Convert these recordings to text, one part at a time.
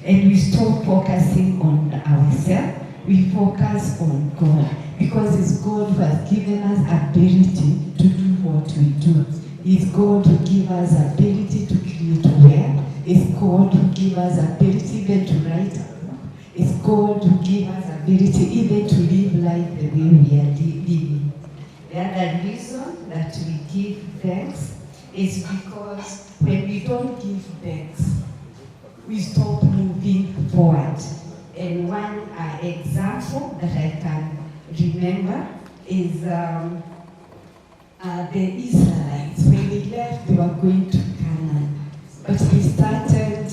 And we stop focusing on ourselves, we focus on God. Because it's God who has given us ability to do what we do. It's God who gives us ability to create well. It's God who gives us ability even to write a book. It's God who gives us ability even to live life the way we are living. The other reason that we give thanks is because when we don't give thanks, we stop moving forward. And one example that I can remember is the Israelites. When they left, they were going to Canaan. But they started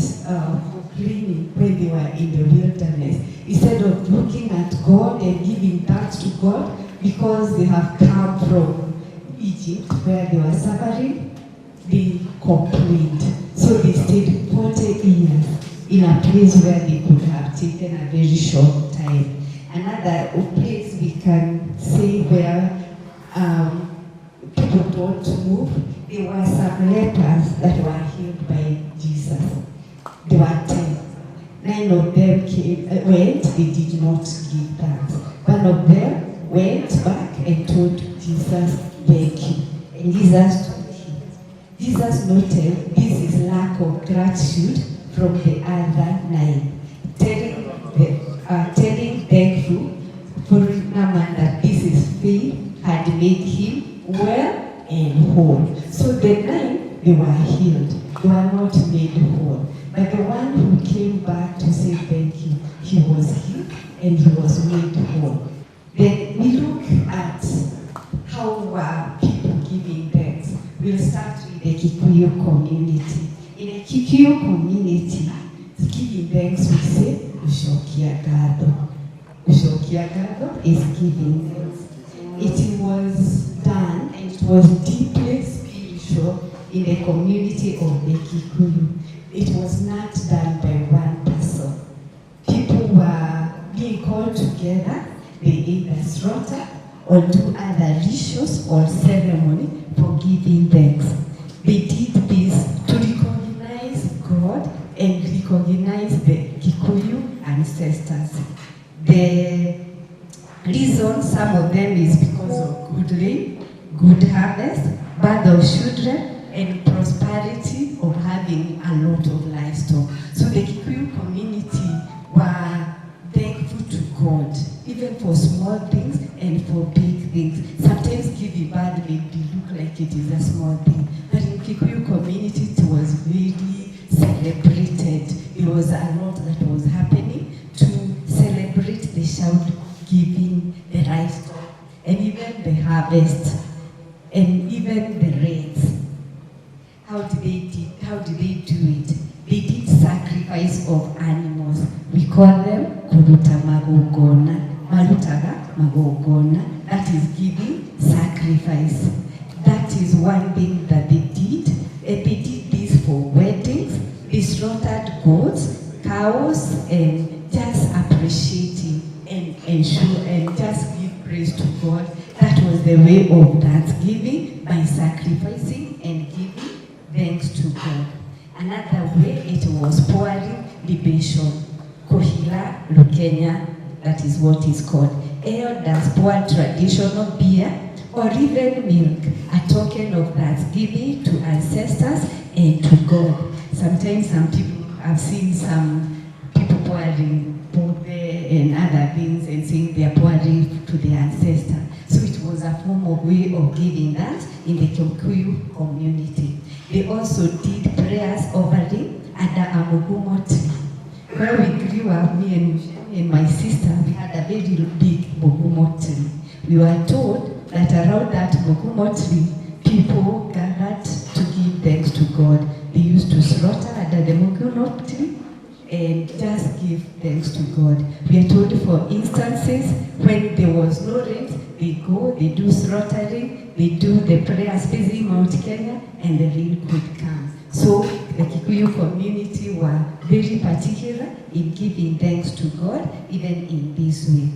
complaining when they were in the wilderness. Instead of looking at God and giving thanks to God, because they have come from Egypt where they were suffering, they complained. So they stayed 40 years in a place where they could have taken a very short time. Another place we can say where people don't move, there were some lepers that were healed by Jesus. There were 10. 9 of them went, they did not give thanks. One of them went back and told Jesus, thank you. And Jesus told him. Jesus noted this is lack of gratitude from the other 9. Telling thankful for Naaman that this is faith had made him well and whole. So the 9, they were healed. They were not made whole. But the one who came back to say thank you, he was healed and he was made whole. Then we look at how people giving thanks. We'll start with the Kikuyu community. In the Kikuyu Kikuyu community, giving thanks, we say, Ushokia Gado. Ushokia Gado is giving thanks. It was done, and it was deeply spiritual in the community of the Kikuyu. It was not done by one person. People were being called together. They either slaughter or do other rituals or ceremony for giving thanks. They did this to recognize God and recognize the Kikuyu ancestors. The reason, some of them, is because of good rain, good harvest, birth of children, and prosperity of having a lot of livestock. So the Kikuyu community were thankful to God, even for small things and for big things. Sometimes giving birth may look like it is a small thing, but in Kikuyu community it was really celebrated. There was a lot that was happening to celebrate the child giving, the livestock, and even the harvest, and even the rains. How did they do it? They did sacrifice of animals. We call them kuruta magogona. Malutaga magogona. That is giving sacrifice. That is one thing that they did. And they did this for weddings. They slaughtered goats, cows, and just appreciating and show and just give praise to God. That was the way of thanksgiving, by sacrificing and giving thanks to God. Another way, it was pouring libation. Kohila Lukenya, that is what is called. Elders pour traditional beer or even milk, a token of thanksgiving to ancestors and to God. Sometimes some people, I've seen some people pouring both and other things and saying they are pouring to the ancestor. So it was a form of way of giving that in the Kikuyu community. They also did prayers offering under a mugumo tree. Where we grew up, me and my sister, we had a very big mugumo tree. We were told that around that mugumo tree, people gathered to give thanks to God. They used to slaughter under the mugumo tree and just give thanks to God. We are told, for instances, when there was no rain, they go, they do slaughtering, they do the prayers facing Mount Kenya, and the rain could come. So the Kikuyu community were very particular in giving thanks to God, even in this way.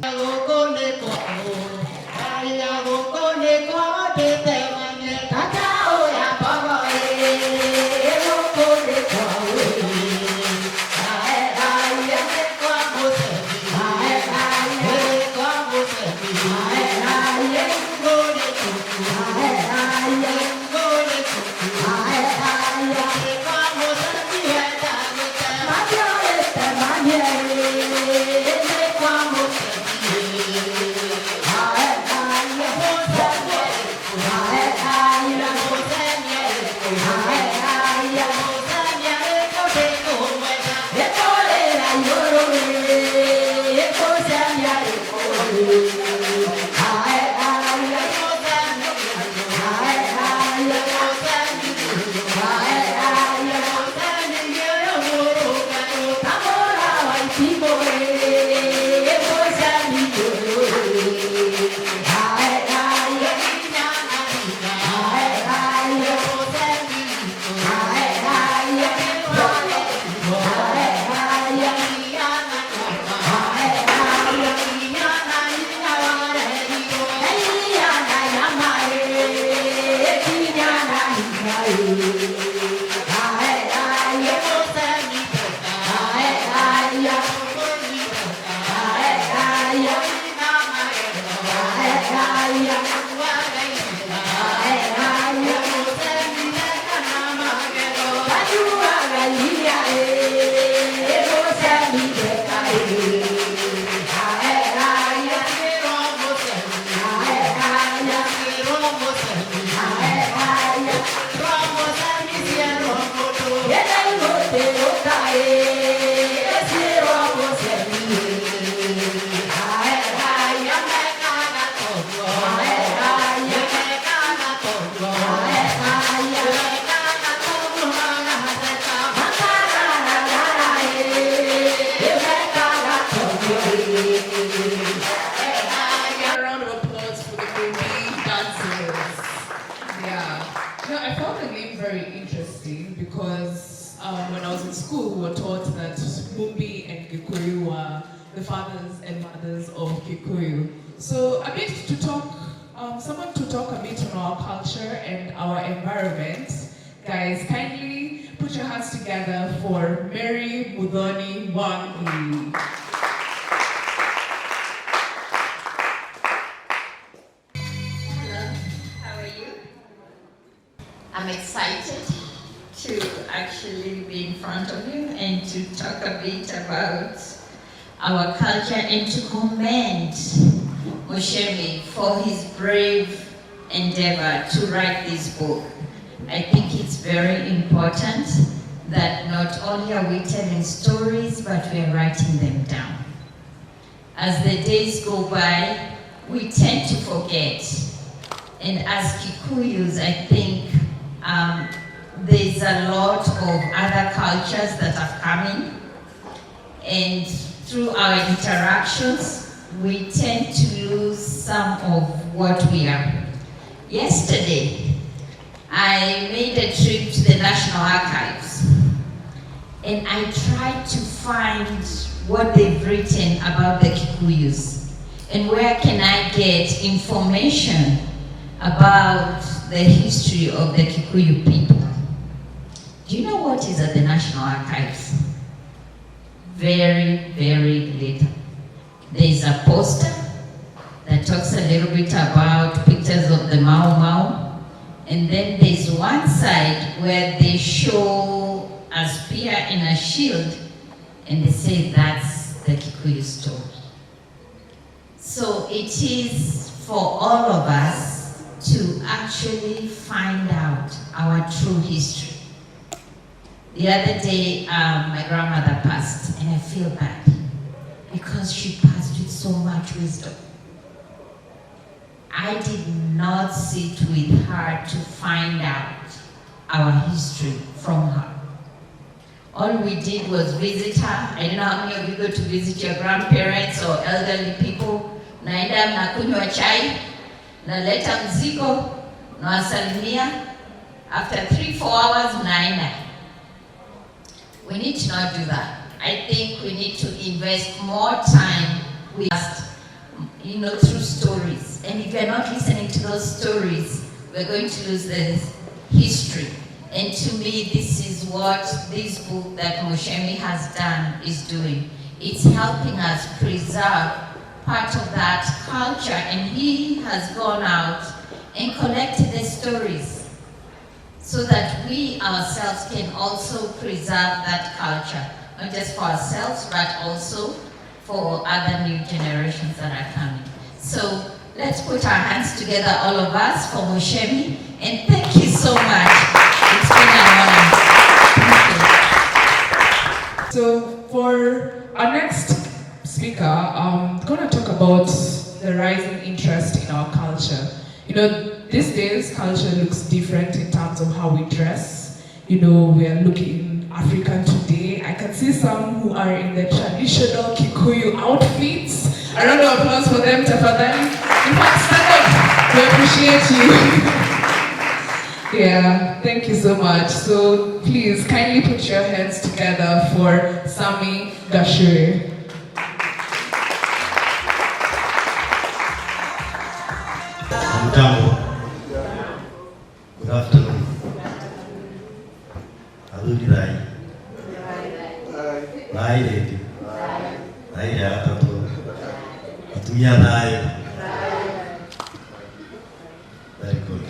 were taught that Mumbi and Kikuyu were the fathers and mothers of Kikuyu. So a bit to talk, someone to talk a bit on our culture and our environment. Guys, kindly put your hands together for Mary Muthoni Wangi. Hello, how are you? I'm excited to actually be in front of you and to talk a bit about our culture and to commend Muchemi for his brave endeavor to write this book. I think it's very important that not only are we telling stories, but we are writing them down. As the days go by, we tend to forget. And as Kikuyus, I think there's a lot of other cultures that are coming. And through our interactions, we tend to lose some of what we are. Yesterday, I made a trip to the National Archives, and I tried to find what they've written about the Kikuyus, and where can I get information about the history of the Kikuyu people. Do you know what is at the National Archives? Very, very little. There's a poster that talks a little bit about pictures of the Mau Mau. And then there's one side where they show a spear and a shield, and they say that's the Kikuyu story. So it is for all of us to actually find out our true history. The other day, my grandmother passed, and I feel bad because she passed with so much wisdom. I did not sit with her to find out our history from her. All we did was visit her. I don't know how many of you go to visit your grandparents or elderly people. Naenda mnakunywa chai, naleta mzigo, nawasalimia. After 3-4 hours, mnaenda. We need to not do that. I think we need to invest more time with us, through stories. And if you're not listening to those stories, we're going to lose the history. And to me, this is what this book that Muchemi has done is doing. It's helping us preserve part of that culture, and he has gone out and collected the stories so that we ourselves can also preserve that culture, not just for ourselves, but also for other new generations that are coming. So let's put our hands together, all of us, for Muchemi, and thank you so much. It's been an honor. So for our next speaker, I'm going to talk about the rising interest in our culture. These days, culture looks different in terms of how we dress. We are looking African today. I can see some who are in the traditional Kikuyu outfits. A round of applause for them, tafadhali. In fact, stand up. We appreciate you. Yeah, thank you so much. So please, kindly put your hands together for Sami Gashure. Good afternoon. Adudi Rai. Rai Lady. Rai Yatato. Atuya Rai. Very good.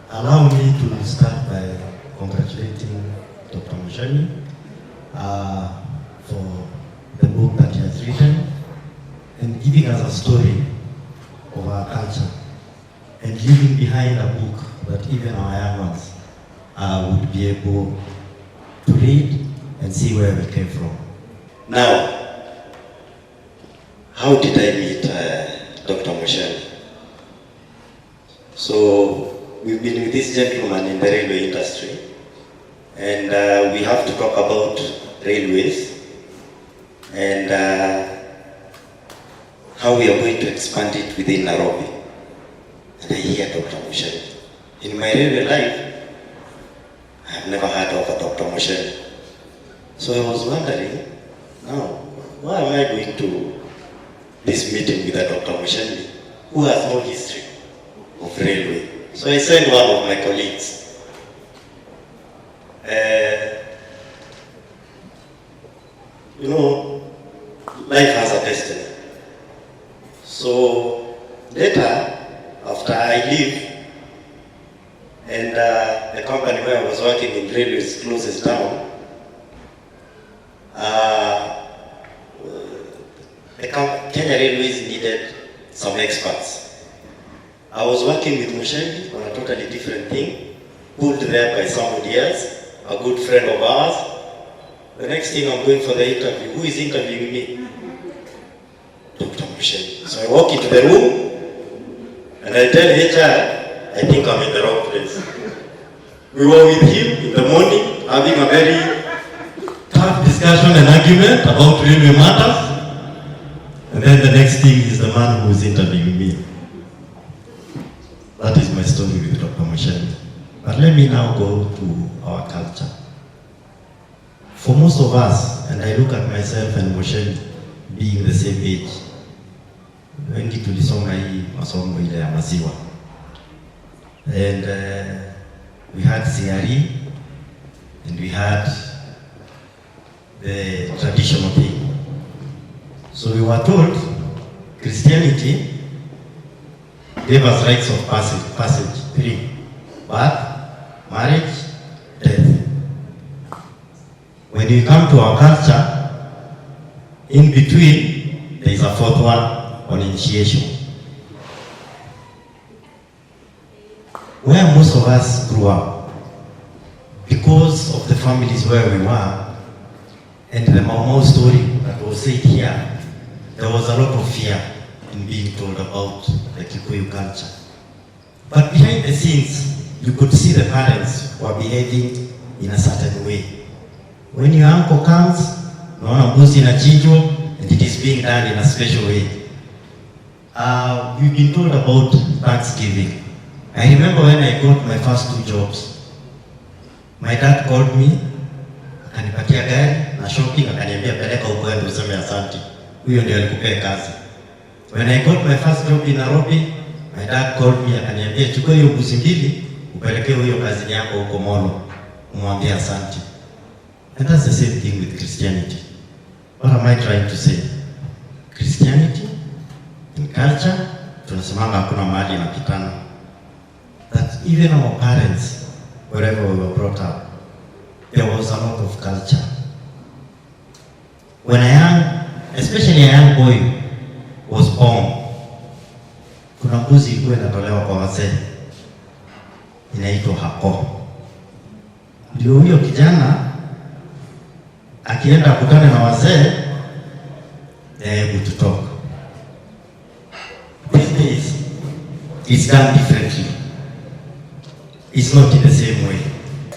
Allow me to start by congratulating Dr. Muchemi for the book that he has written and giving us a story of our culture, and leaving behind a book that even our young ones would be able to read and see where we came from. Now, how did I meet Dr. Muchemi? So, we've been with this gentleman in the railway industry, and we have to talk about railways and how we are going to expand it within Nairobi. And I hear Dr. Muchemi. In my railway life, I have never heard of a Dr. Muchemi. So I was wondering, now, why am I going to this meeting with Dr. Musheni, who has no history of railway? So I sent one of my colleagues. You know, life has a destiny. So later, after I leave, and the company where I was working in railways closes down, Kenya Railways needed some experts. I was working with Musheni on a totally different thing, pulled there by somebody else, a good friend of ours. The next thing I'm going for the interview, who is interviewing me? Dr. Musheni. So I walk into the room and I tell HR, I think I'm in the wrong place. We were with him in the morning having a very tough discussion and argument about railway matters. And then the next thing is the man who is interviewing me. That is my story with Dr. Musheni. But let me now go to our culture. For most of us, and I look at myself and Musheni being the same age, wengi tulisoma hii masomo ile ya maziwa. And we had CRE, and we had the traditional thing. So we were told Christianity gave us rites of passage, 3: birth, marriage, death. When we come to our culture, in between there is a 4th one on initiation. Where most of us grew up, because of the families where we were, and the Mau Mau story that was said here, there was a lot of fear in being told about the Kikuyu culture. But behind the scenes, you could see the parents were behaving in a certain way. When your uncle comes, naona mbuzi inachinjwa, and it is being done in a special way. We've been told about Thanksgiving. I remember when I got my first 2 jobs, my dad called me, akanipatia gari na shopping, akaniambia peleka huko ende useme asante. Huyo ndio alikupea kazi. When I got my first job in Nairobi, my dad called me, akaniambia chukua hiyo mbuzi 2 upelekee huyo kazi yako huko Molo, umwambie asante. And that's the same thing with Christianity. What am I trying to say? Christianity in culture, tunasemanga hakuna mahali inapitana. That even our parents, wherever we were brought up, there was a lot of culture. When a young, especially a young boy, was born, kuna mbuzi ilikuwa inatolewa kwa wazee, inaitwa hako. Ndio huyo kijana akienda kukutana na wazee, they're able to talk. These days, it's done differently. It's not in the same way.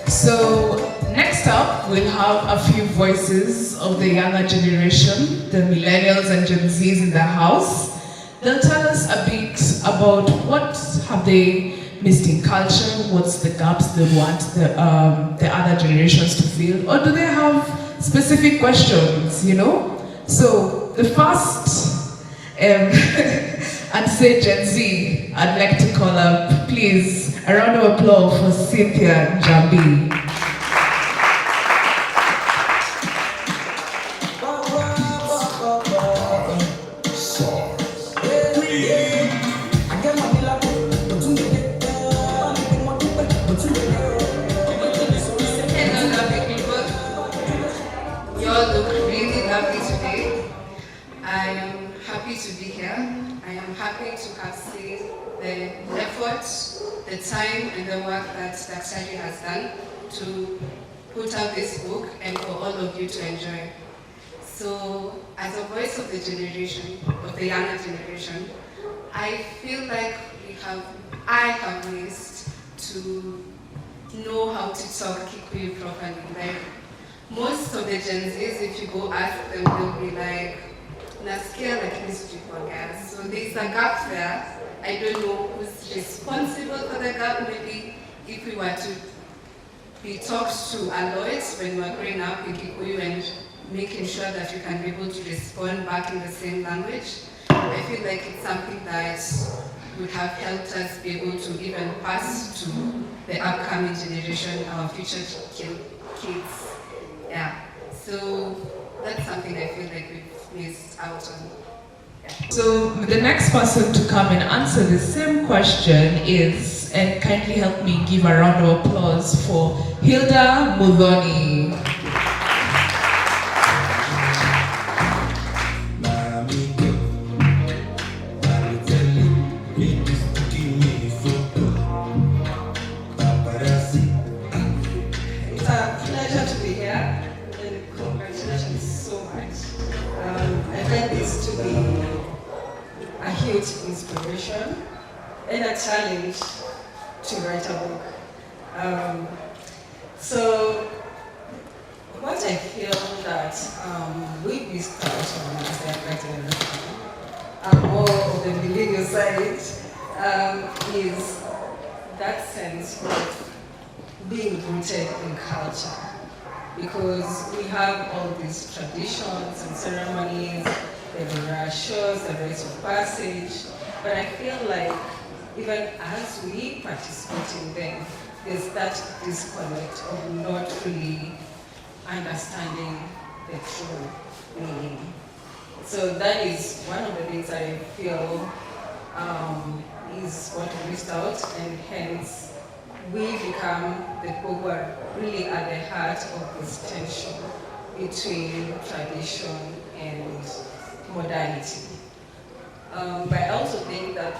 So next up, we'll have a few voices of the younger generation, the millennials and Gen Zs in the house. They'll tell us a bit about what have they missed in culture, what's the gaps they want the other generations to fill, or do they have specific questions, you know? So the first, and say Gen Z, I'd like to call up, please, a round of applause for Cynthia Njambi. The time and the work that Daktari has done to put out this book and for all of you to enjoy. So, as a voice of the generation, of the younger generation, I feel like I have missed to know how to talk Kikuyu properly. Like, most of the Gen Zs, if you go ask them, they'll be like, nasikia lakini sijui kuongea. So there's a gap there. I don't know who's responsible for the gap. Maybe if we were to we talked to Alois when we were growing up in Kikuyu and making sure that we can be able to respond back in the same language. I feel like it's something that would have helped us be able to even pass to the upcoming generation, our future kids. Yeah. So that's something I feel like we've missed out on. Yeah. So the next person to come and answer the same question is, and kindly help me give a round of applause for Hilda Mudhoni. It's a pleasure to be here, and congratulations so much. I find this to be a huge inspiration and a challenge to write a book. So, what I feel that we missed out on as a young generation, more of the millennial side, is that sense of being rooted in culture, because we have all these traditions and ceremonies, there are shows, the rites of passage, but I feel like even as we participate in them, there's that disconnect of not really understanding the true meaning. So that is one of the things I feel is what we missed out, and hence we become the people who are really at the heart of this tension between tradition and modernity. But I also think that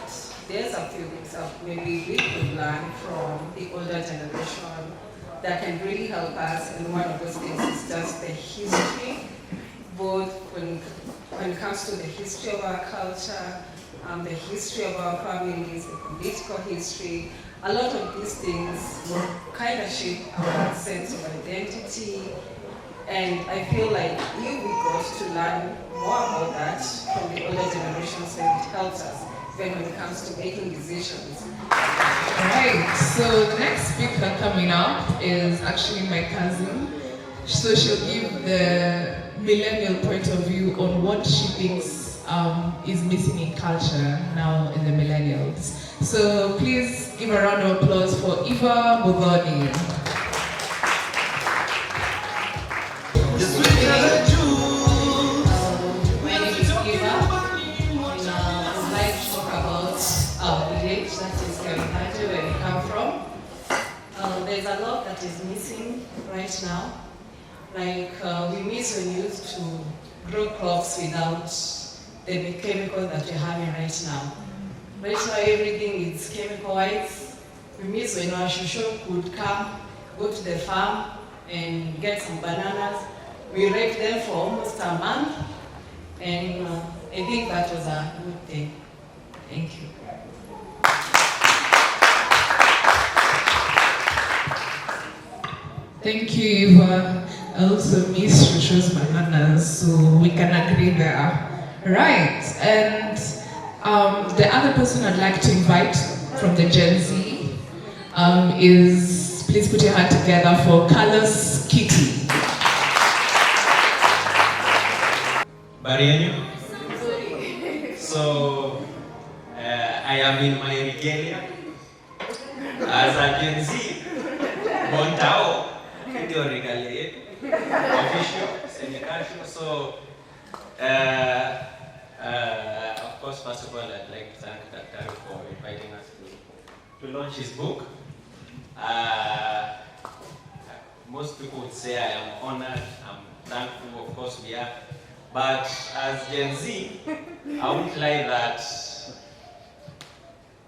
there's a few things that maybe we could learn from the older generation that can really help us, and one of those things is just the history, both when it comes to the history of our culture, the history of our families, the political history. A lot of these things will kind of shape our sense of identity, and I feel like if we got to learn more about that from the older generations, then it helps us when it comes to making decisions. Alright, so the next speaker coming up is actually my cousin. So she'll give the millennial point of view on what she thinks is missing in culture now in the millennials. So please give a round of applause for Eva Mudhoni. My name is Eva, and I would like to talk about our village, that is Karimajo, where we come from. There's a lot that is missing right now. Like we miss when we used to grow crops without the chemicals that we're having right now. Right now everything is chemical-wise. We miss when our shushu could come, go to the farm and get some bananas. We raped them for almost a month, and I think that was a good thing. Thank you. Thank you, Eva. I also miss Shushu's bananas, so we can agree there. Right, and the other person I'd like to invite from the Gen Z is, please put your hand together for Carlos Kitty. Barienyo. So, I am in my regalia as a Gen Z. Bontao, your regalia, official, semi-casual. So, of course, first of all, I'd like to thank Dr. for inviting us to launch his book. Most people would say I am honored, I'm thankful, of course we are. But as Gen Z, I won't lie that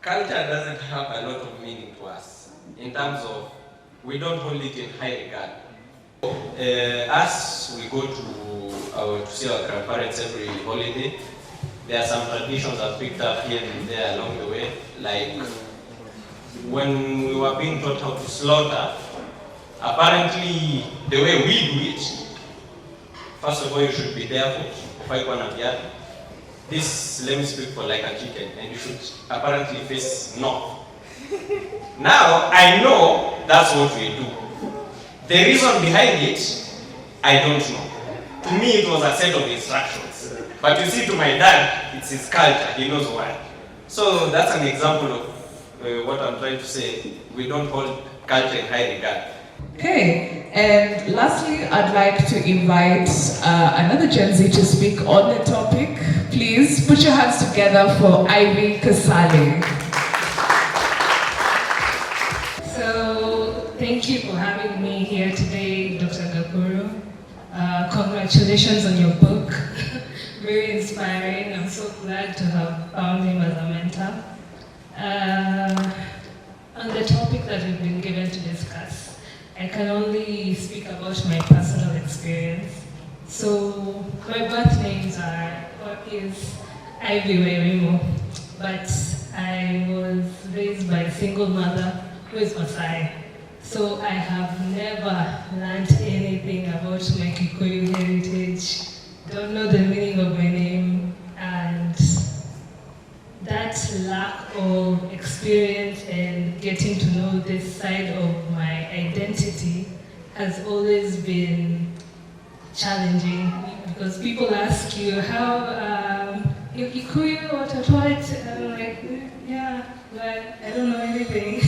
culture doesn't have a lot of meaning to us in terms of we don't hold it in high regard. As we go to see our grandparents every holiday, there are some traditions I've picked up here and there along the way, like when we were being taught how to slaughter, apparently the way we do it, first of all you should be barefoot, this, let me speak for like a chicken, and you should apparently face north. Now, I know that's what we do. The reason behind it, I don't know. To me, it was a set of instructions. But you see, to my dad, it's his culture. He knows why. So that's an example of what I'm trying to say. We don't hold culture in high regard. Okay, and lastly, I'd like to invite another Gen Z to speak on the topic. Please put your hands together for Ivy Kasale. So, thank you for having me here today, Dr. Gakuru. Congratulations on your book. Very inspiring. I'm so glad to have found him as a mentor. On the topic that we've been given to discuss, I can only speak about my personal experience. So my birth names is Ivy Wairimu, but I was raised by a single mother who is Maasai. So I have never learned anything about my Kikuyu heritage, don't know the meaning of my name, and that lack of experience and getting to know this side of my identity has always been challenging, because people ask you how you're Kikuyu or Totwat, and I'm like, yeah, but I don't know anything.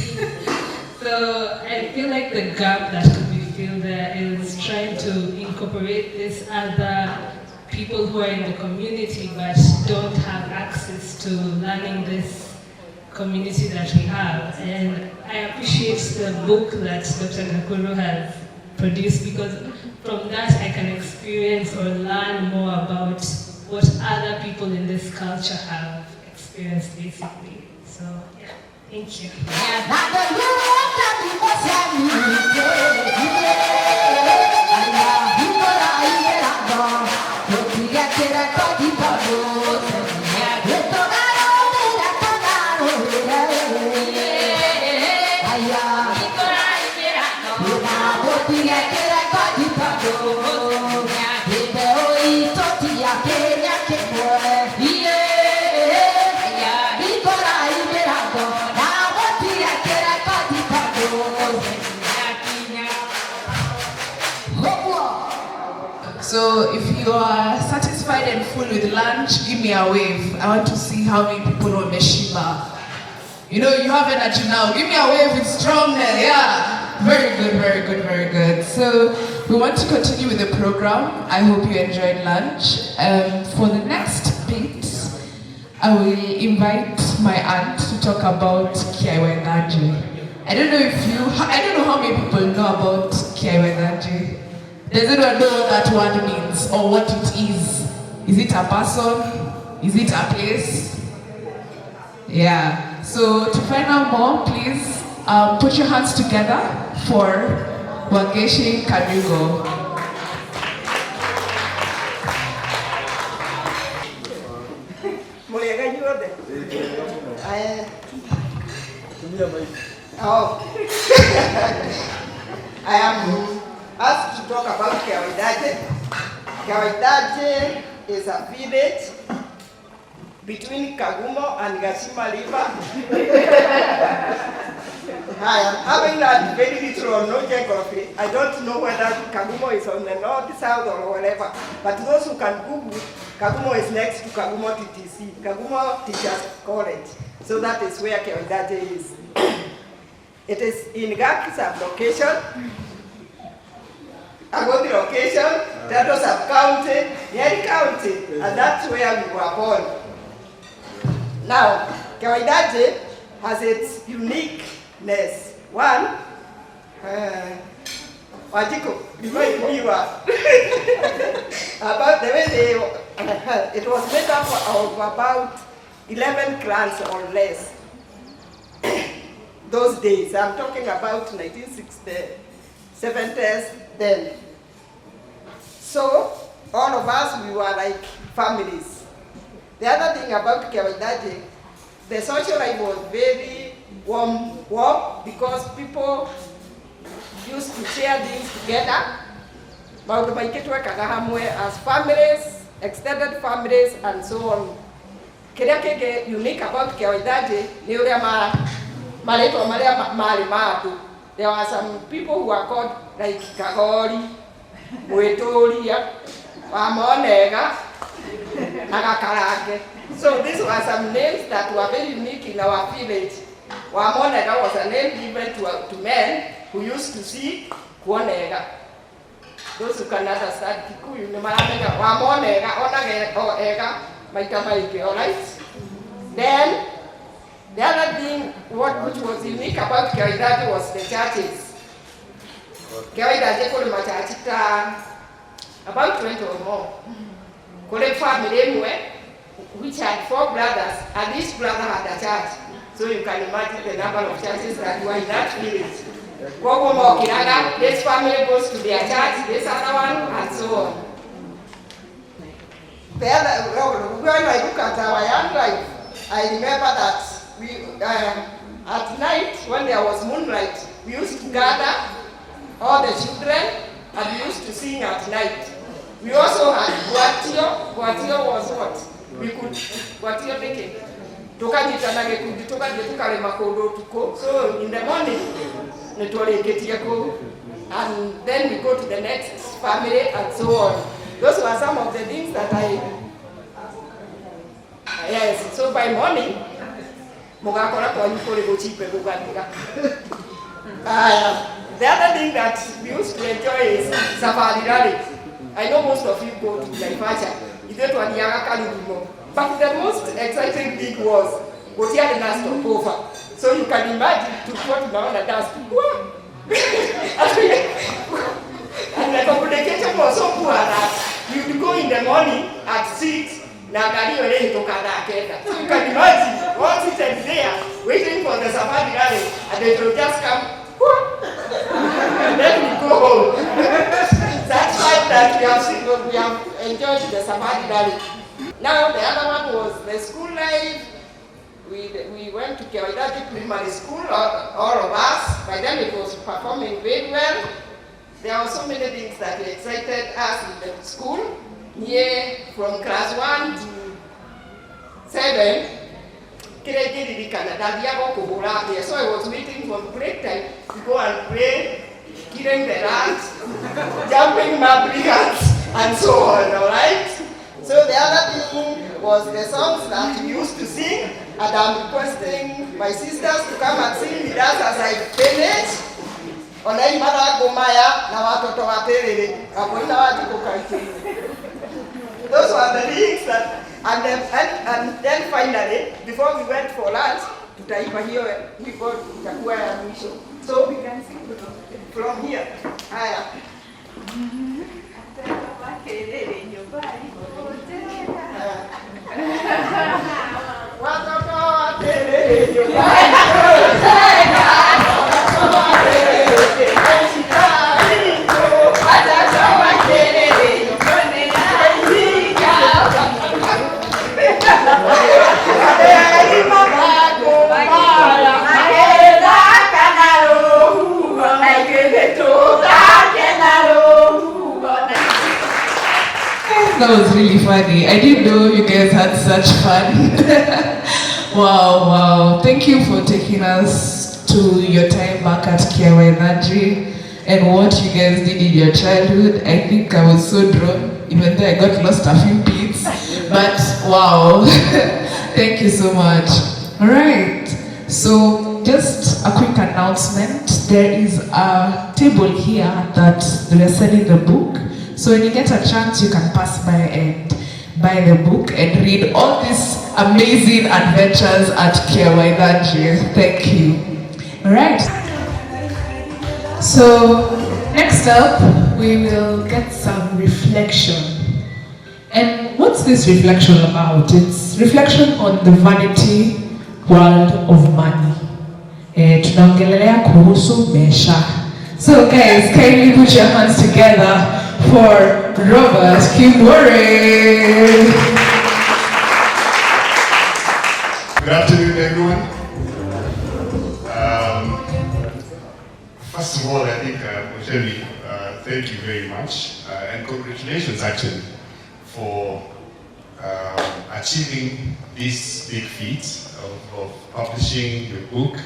So I feel like the gap that could be filled there is trying to incorporate this other people who are in the community but don't have access to learning this community that we have. And I appreciate the book that Dr. Gakuru has produced, because from that I can experience or learn more about what other people in this culture have experienced, basically. So, yeah, thank you. So if you are satisfied and full with lunch, give me a wave. I want to see how many people know Meshiba. You know, you have energy now. Give me a wave with strongness. Yeah. Very good, very good, very good. So we want to continue with the program. I hope you enjoyed lunch. For the next bit, I will invite my aunt to talk about Kiaiwendaji. I don't know how many people know about Kiaiwendaji. Does anyone know what that word means or what it is? Is it a person? Is it a place? Yeah. So to find out more, please put your hands together for Wangeshi Karigo. I am asked to talk about Kiaiwendaji. Kiaiwendaji is a village between Kagumo and Gashima River. I am having learned very little or no geography. I don't know whether Kagumo is on the north, south, or whatever. But those who can Google, Kagumo is next to Kagumo TTC, Kagumo Teachers College. So that is where Kiaiwendaji is. It is in Gaki sub-location, Agodi location, Tado sub-county, Nyeri county, and that's where we were born. Now, Kiaiwendaji has its uniqueness. One, Wajiko, remind me about the way it was made up of about 11 clans or less. Those days, I'm talking about 1960s, 70s then. So, all of us, we were like families. The other thing about Kiaiwendaji, the social life was very warm because people used to share things together. As families, extended families, and so on. Kiria kege unique about Kiaiwendaji ni uria maletwa maria mari matu There were some people who were called like Kagori, Mwetoria, Wamonega, Nagakarage. So these were some names that were very unique in our village. Wamonega was a name given to men who used to see Kuonega. Those who can understand Kikuyu, Wamonega, Onega, Maitamaike, alright? Then, the other thing which was unique about Kiawaidati was the churches. Kiawaidati kule machachita about 20 or more. Kule family which had 4 brothers, and each brother had a church. So you can imagine the number of churches that were in that village. This family goes to their church, this other one, and so on. When I look at our young life, I remember that we, at night, when there was moonlight, we used to gather all the children and we used to sing at night. We also had Guatio. Guatio was what? We could, Guatio making. So in the morning, and then we go to the next family and so on. Those were some of the things that yes, so by morning, the other thing that we used to enjoy is Safari Rally. I know most of you go to Naivasha. But the most exciting thing was Gotia the stopover. So you can imagine to go to Mount Dust. And the communication was so poor that you would go in the morning at 6. So you can imagine, all seated there, waiting for the safari rally, and they will just come, and then we go home. That's why that we have enjoyed the safari rally. Now the other one was the school life. We went to Kiawaidati Primary School, all of us. By then it was performing very well. There were so many things that excited us in the school. Here, from class 1 to 7, so I was waiting for break time to go and play, killing the rats, jumping mabricans, and so on, alright? So the other thing was the songs that we used to sing, and I'm requesting my sisters to come and sing with us as I finish. Those were the things that, and then finally, before we went for lunch, we got Takuya mission. So we can sing from here. That was really funny. I didn't know you guys had such fun. Wow. Thank you for taking us to your time back at Kiawaidati and what you guys did in your childhood. I think I was so drawn, even though I got lost a few bits. But wow, thank you so much. All right, so just a quick announcement. There is a table here that they're selling the book. So when you get a chance, you can pass by and buy the book and read all these amazing adventures at Kiawaidati. Thank you. All right. So next up, we will get some reflection. And what's this reflection about? It's reflection on the vanity world of money. Tunaongelelea kuhusu maisha. So guys, kindly put your hands together for Robert Kimbore. Good afternoon, everyone. First of all, I think, Moshemi, thank you very much, and congratulations actually for achieving this big feat of publishing your book,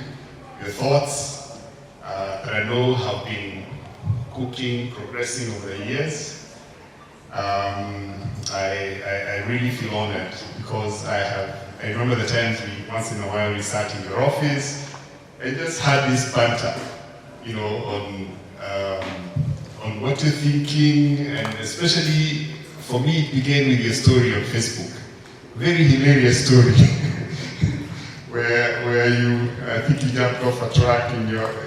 your thoughts, that I know have been cooking, progressing over the years. I really feel honored because I remember the times once in a while we sat in your office and just had this banter, you know, on what you're thinking, and especially for me it began with your story on Facebook. Very hilarious story. where you, I think you jumped off a truck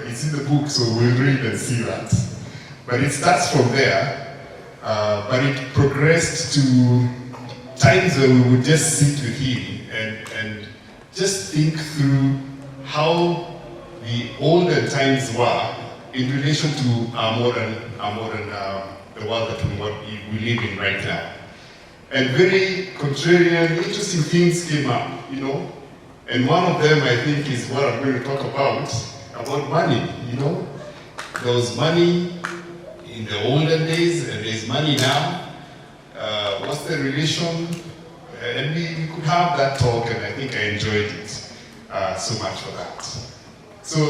it's in the book, so we'll read and see that. But it starts from there. But it progressed to times where we would just sit with him and just think through how the olden times were in relation to our modern the world that we live in right now. And very contrarian, interesting things came up, you know. And one of them, I think, is what I'm going to talk about money, you know. There was money in the olden days, and there's money now. What's the relation? And we could have that talk, and I think I enjoyed it so much for that. So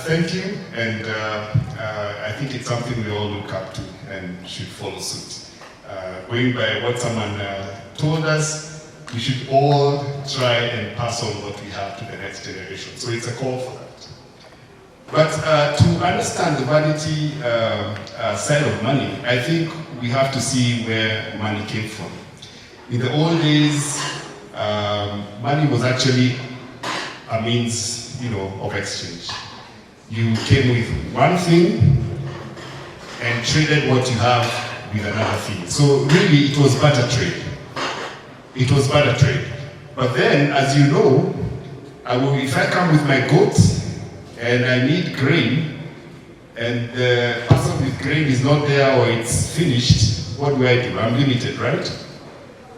thank you, and I think it's something we all look up to and should follow suit. Going by what someone told us, we should all try and pass on what we have to the next generation. So it's a call for that. But to understand the vanity side of money, I think we have to see where money came from. In the old days, money was actually a means, you know, of exchange. You came with one thing and traded what you have with another thing. So really, it was barter trade. It was barter trade. But then, as you know, if I come with my goats and I need grain, and the person with grain is not there or it's finished, what do? I'm limited, right?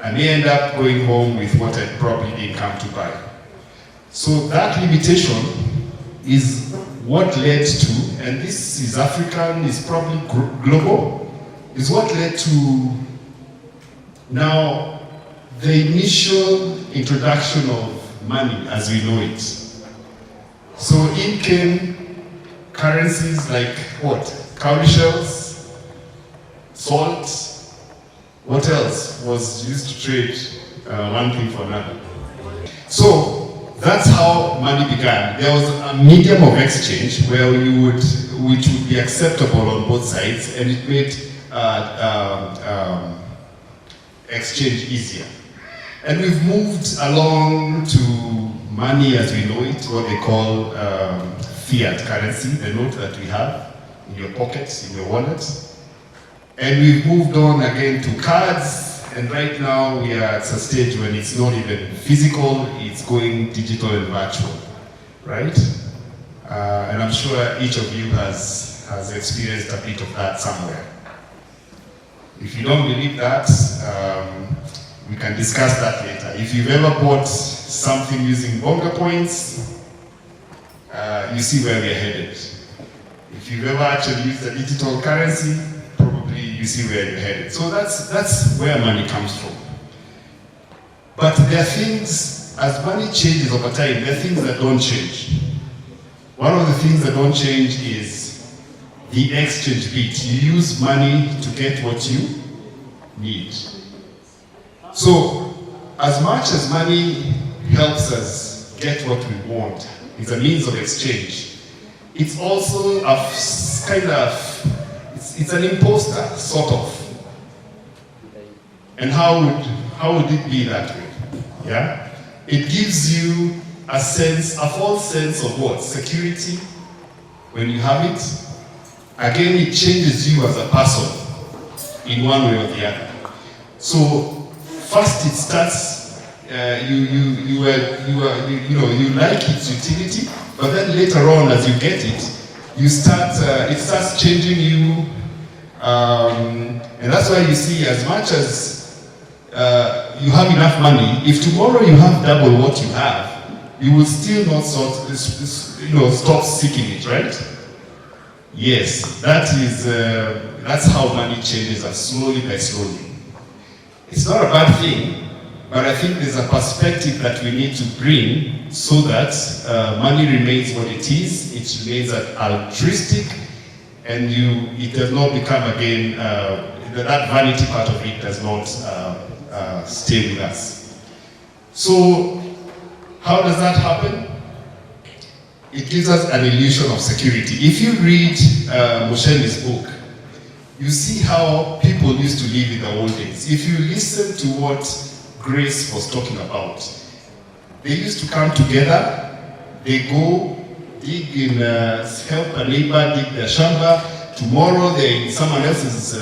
I may end up going home with what I probably didn't come to buy. So that limitation is what led to, and this is African, is probably global, is what led to now the initial introduction of money as we know it. So in came currencies like what? Cowrie shells, salt, what else was used to trade one thing for another. So that's how money began. There was a medium of exchange where which would be acceptable on both sides, and it made exchange easier. And we've moved along to money as we know it, what they call fiat currency, the note that we have in your pockets, in your wallet. And we've moved on again to cards, and right now we are at a stage when it's not even physical, it's going digital and virtual, right? And I'm sure each of you has experienced a bit of that somewhere. If you don't believe that, we can discuss that later. If you've ever bought something using Bonga points, you see where we're headed. If you've ever actually used a digital currency, probably you see where you're headed. So that's where money comes from. But there are things, as money changes over time, there are things that don't change. One of the things that don't change is the exchange bit. You use money to get what you need. So, as much as money helps us get what we want, it's a means of exchange, it's also a kind of, it's an imposter, sort of. And how would it be that way? Yeah? It gives you a false sense of what? Security, when you have it. Again, it changes you as a person in one way or the other. So, first it starts, you like its utility, but then later on as you get it, it starts changing you, and that's why you see, as much as you have enough money, if tomorrow you have double what you have, you will still not stop seeking it, right? Yes, that's how money changes us, slowly by slowly. It's not a bad thing, but I think there's a perspective that we need to bring so that money remains what it is. It remains altruistic, and it does not become again, that vanity part of it does not stay with us. So how does that happen? It gives us an illusion of security. If you read Musheni's book, you see how people used to live in the old days. If you listen to what Grace was talking about, they used to come together, they go dig in, help a neighbor dig their shamba. Tomorrow they're in someone else's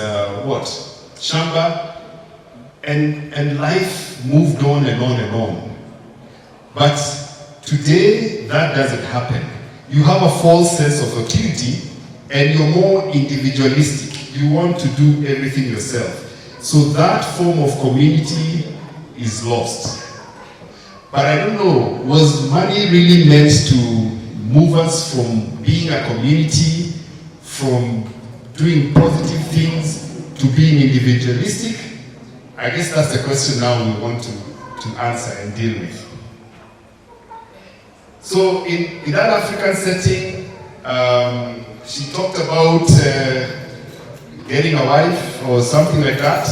shamba, and life moved on and on and on. But today that doesn't happen. You have a false sense of security, and you're more individualistic. You want to do everything yourself. So that form of community is lost. But I don't know, was money really meant to move us from being a community, from doing positive things, to being individualistic? I guess that's the question now we want to answer and deal with. So in that African setting, she talked about getting a wife or something like that.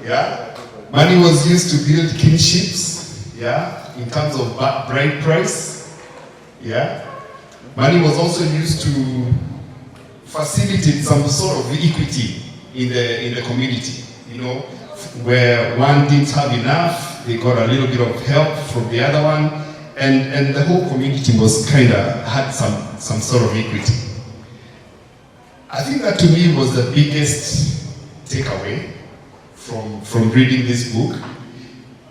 Yeah, money was used to build kinships. Yeah, in terms of bride price. Yeah, money was also used to facilitate some sort of equity in the community. You know, where one didn't have enough, they got a little bit of help from the other one, and the whole community was had some sort of equity. I think that to me was the biggest takeaway from reading this book,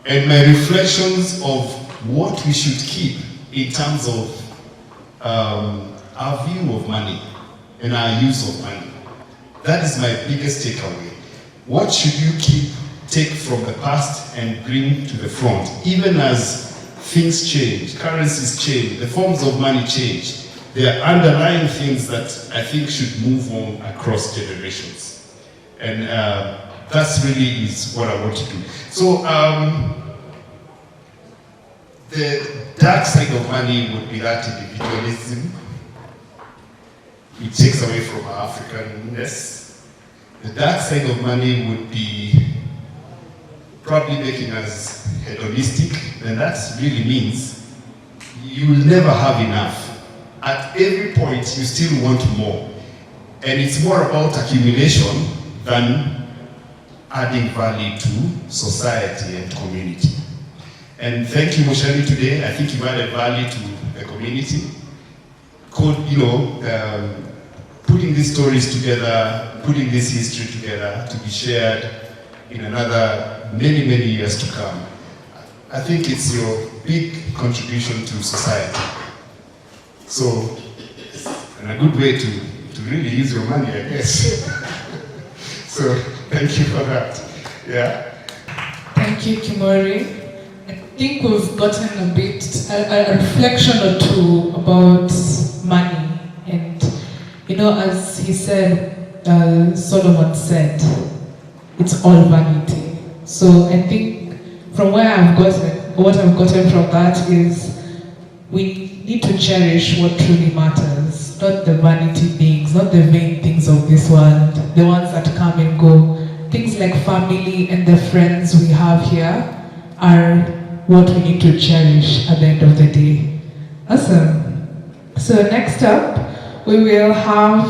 and my reflections of what we should keep in terms of our view of money and our use of money. That is my biggest takeaway. What should you take from the past and bring to the front, even as things change, currencies change, the forms of money change? There are underlying things that I think should move on across generations. And that's really is what I want to do. So the dark side of money would be that individualism. It takes away from our Africanness. The dark side of money would be probably making us hedonistic, and that really means you will never have enough. At every point, you still want more. And it's more about accumulation than adding value to society and community. And thank you, Musheni, today. I think you've added value to the community. Putting these stories together, putting this history together to be shared in another many, many years to come. I think it's your big contribution to society. So, and a good way to really use your money, I guess. So, thank you for that. Yeah. Thank you, Kimori. I think we've gotten a reflection or two about money. And, you know, as he said, Solomon said, it's all vanity. So I think from what I've gotten from that is we need to cherish what truly matters, not the vanity things, not the vain things of this world, the ones that come and go. Things like family and the friends we have here are what we need to cherish at the end of the day. Awesome. So next up, we will have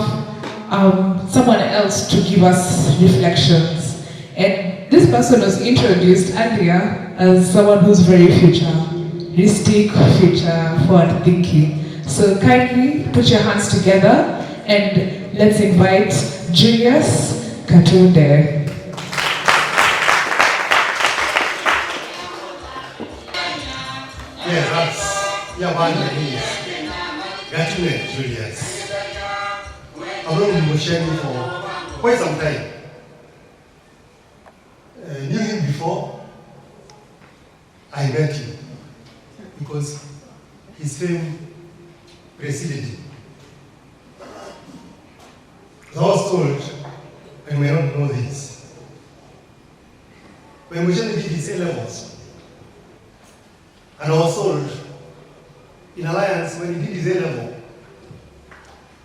someone else to give us reflections. And this person was introduced earlier as someone who's very futuristic, future-forward thinking. So kindly put your hands together and let's invite Julius Katunde. Yes, that's Yabana is Katunde Julius. I've known Musheni for quite some time. Knew him before I met him because his fame preceded him. I was told, I may not know this, when Musheni did his A-levels, and I was told in Alliance when he did his A-level,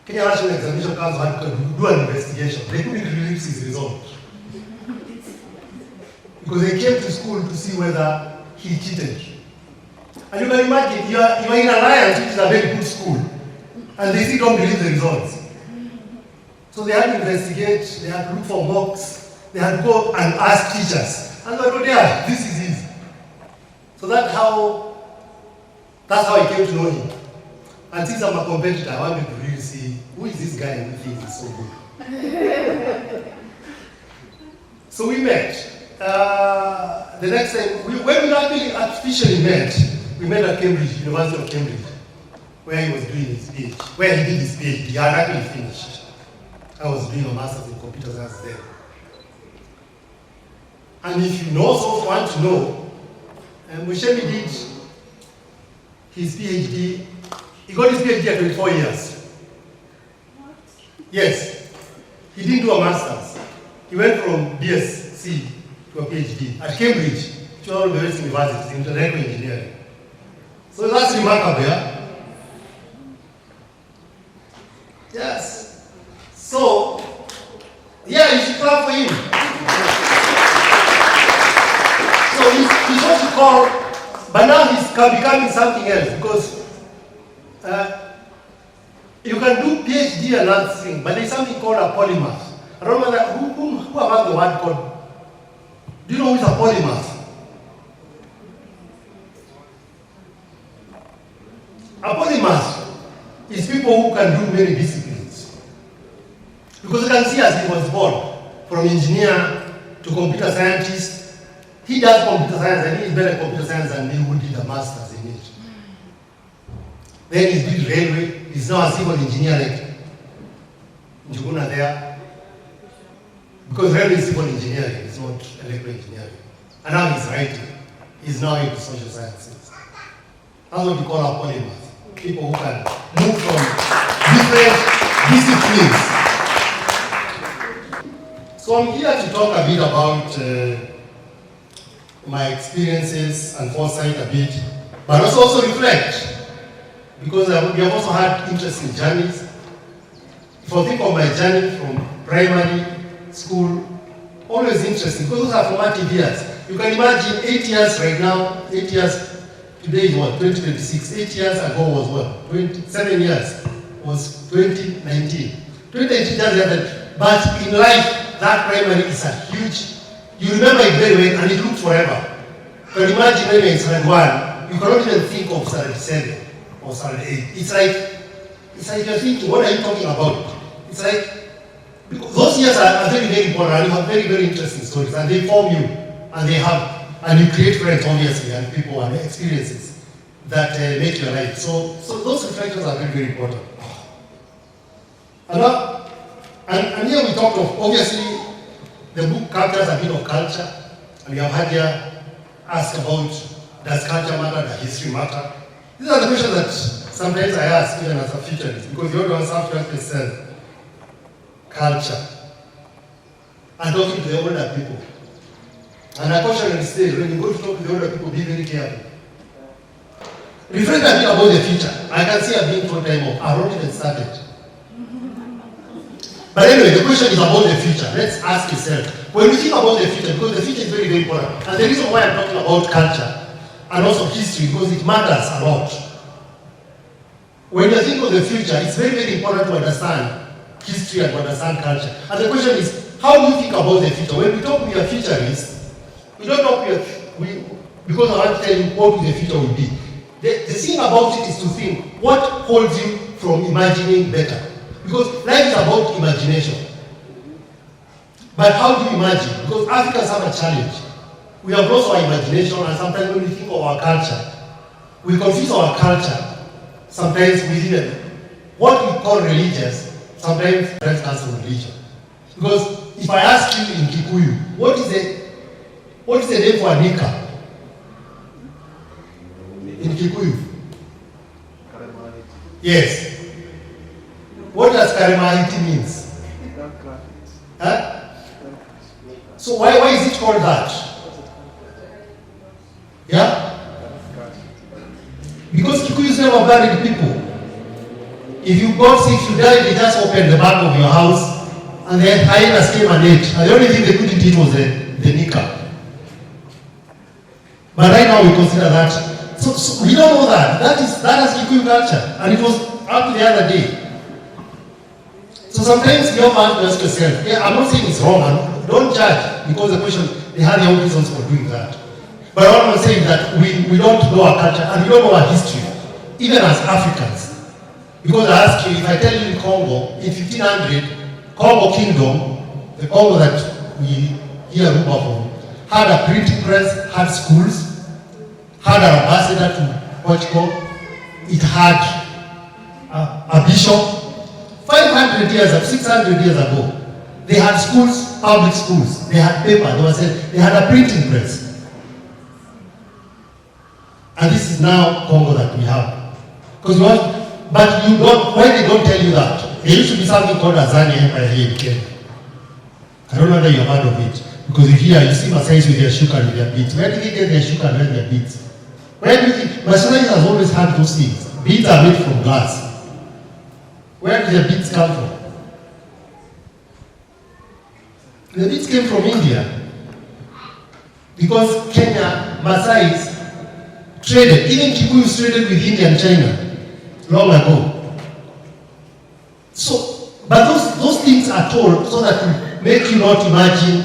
Kenya National Examination Council had to do an investigation. They couldn't release his result. Because they came to school to see whether he cheated. And you can imagine, you are in Alliance, which is a very good school, and they still don't release the results. So they had to investigate, they had to look for mocks, they had to go and ask teachers. And they were there, this is easy. So that's how I came to know him. And since I'm a competitor, I wanted to really see who is this guy who thinks he's so good. So we met. The next time, when we actually officially met, we met at Cambridge, University of Cambridge, where he was doing his PhD, where he did his PhD. He had actually finished. I was doing a master's in computer science there. And if you also want to know, Mushemi did his PhD. He got his PhD at 24 years. Yes. He didn't do a master's. He went from BSc to a PhD at Cambridge, which is one of the best universities in electrical engineering. So that's remarkable, yeah? Yes. So, yeah, you should clap for him. So he's what you call, but now he's becoming something else because you can do PhD and other things, but there's something called a polymath. I don't know that, who have the word called, do you know who's a polymath? A polymath is people who can do many disciplines. Because you can see as he was born, from engineer to computer scientist, he does computer science and he is better at computer science than me who did a master's in it. Then he did railway, he's now a civil engineer like Njuguna there. Because railway is civil engineering, it's not electrical engineering. And now he's writing, he's now into social sciences. That's what we call a polymath. People who can move from different disciplines. So I'm here to talk a bit about my experiences and foresight a bit, but also reflect, because we have also had interesting journeys. If I think of my journey from primary school, always interesting, because those are formative years. You can imagine 8 years right now, 8 years. Today is what, 2026. 8 years ago was what? 7 years was 2019. 2019 just happened. But in life, that primary is a huge, you remember it very well and it looks forever. But imagine when you're in standard 1, you cannot even think of standard 7 or standard 8. It's like you're thinking, what are you talking about? It's like, those years are very, very important and you have very, very interesting stories and they form you and you create friends, obviously, and people and experiences that make your life. So those reflections are very, very important. And here we talked of, obviously, the book captures a bit of culture, and we have had here asked about, does culture matter, does history matter? These are the questions that sometimes I ask, even as a futurist, because you always have to ask yourself, culture, and talking to the older people. And I caution stage, when you go to talk to the older people, be very careful. Reflect a bit about the future. I can see I've been told time off. I've not even started. But anyway, the question is about the future. Let's ask yourself. When we think about the future, because the future is very, very important. And the reason why I'm talking about culture and also history, because it matters a lot. When you think of the future, it's very, very important to understand history and to understand culture. And the question is, how do you think about the future? When we talk with your futurists, we don't talk because I want to tell you what the future will be. The thing about it is to think, what holds you from imagining better? Because life is about imagination. But how do you imagine? Because Africans have a challenge. We have lost our imagination, and sometimes when we think of our culture, we confuse our culture sometimes with even what we call religious, sometimes comes from religion. Because if I ask you in Kikuyu, what is the name for Anika? In Kikuyu? Yes. What does Karimahiti means? Huh? So why is it called that? Yeah? never buried people. If you got sick, you died, they just opened the back of your house, and then hyenas came and ate. And the only thing they couldn't eat was the kneecap. But right now we consider that. So we don't know that. That is Kikuyu culture. And it was up the other day. So sometimes you have to ask yourself, yeah, I'm not saying it's wrong, and don't judge, because the question, they have their own reasons for doing that. But what I'm saying is that we don't know our culture, and we don't know our history, even as Africans. Because I ask you, if I tell you in Congo, in 1500, Congo Kingdom, the Congo that we hear rumor from, had a printing press, had schools, had an ambassador to Portugal, it had a bishop. 500 years, 600 years ago, they had schools, public schools, they had paper, they had a printing press. And this is now Congo that we have. Because but you don't, why they don't tell you that? There used to be something called Azania Empire here in Kenya. I don't know whether you have heard of it. Because you see Maasais with their shuka and with their beads. Where do they get their shuka and where their beads? Where do you think? Maasai has always had those things. Beads are made from glass. Where do the beads come from? The beads came from India. Because Kenya, Maasais traded, even Kikuyus traded with India and China long ago. So, but those things are told so that to make you not imagine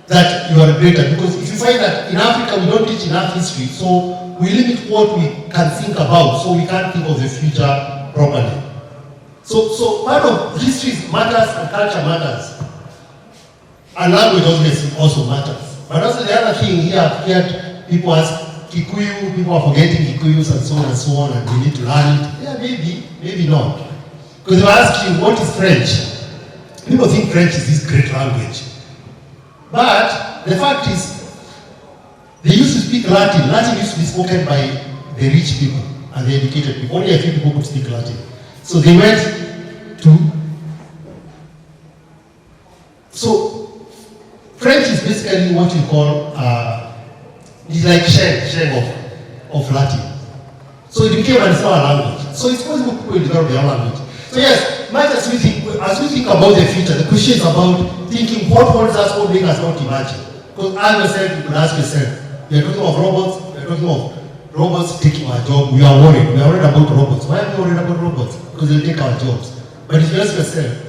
that you are greater. Because if you find that in Africa we don't teach enough history, so we limit what we can think about, so we can't think of the future properly. So part of history matters and culture matters. And language also matters. But also the other thing here, I've heard people ask Kikuyu, people are forgetting Kikuyus and so on, and we need to learn it. Yeah, maybe not. Because if I ask you, what is French? People think French is this great language. But the fact is, they used to speak Latin. Latin used to be spoken by the rich people and the educated people. Only a few people could speak Latin. So they went to... So, French is basically what you call, it's like share of Latin. So it became an Islamic language. So it's possible people develop their own language. So yes, much as we think about the future, the question is about thinking what holds us, what makes us not imagine. Because as yourself, you could ask yourself, we are talking of robots, we are talking of robots taking our job, we are worried about robots. Why are we worried about robots? Because they'll take our jobs. But if you ask yourself,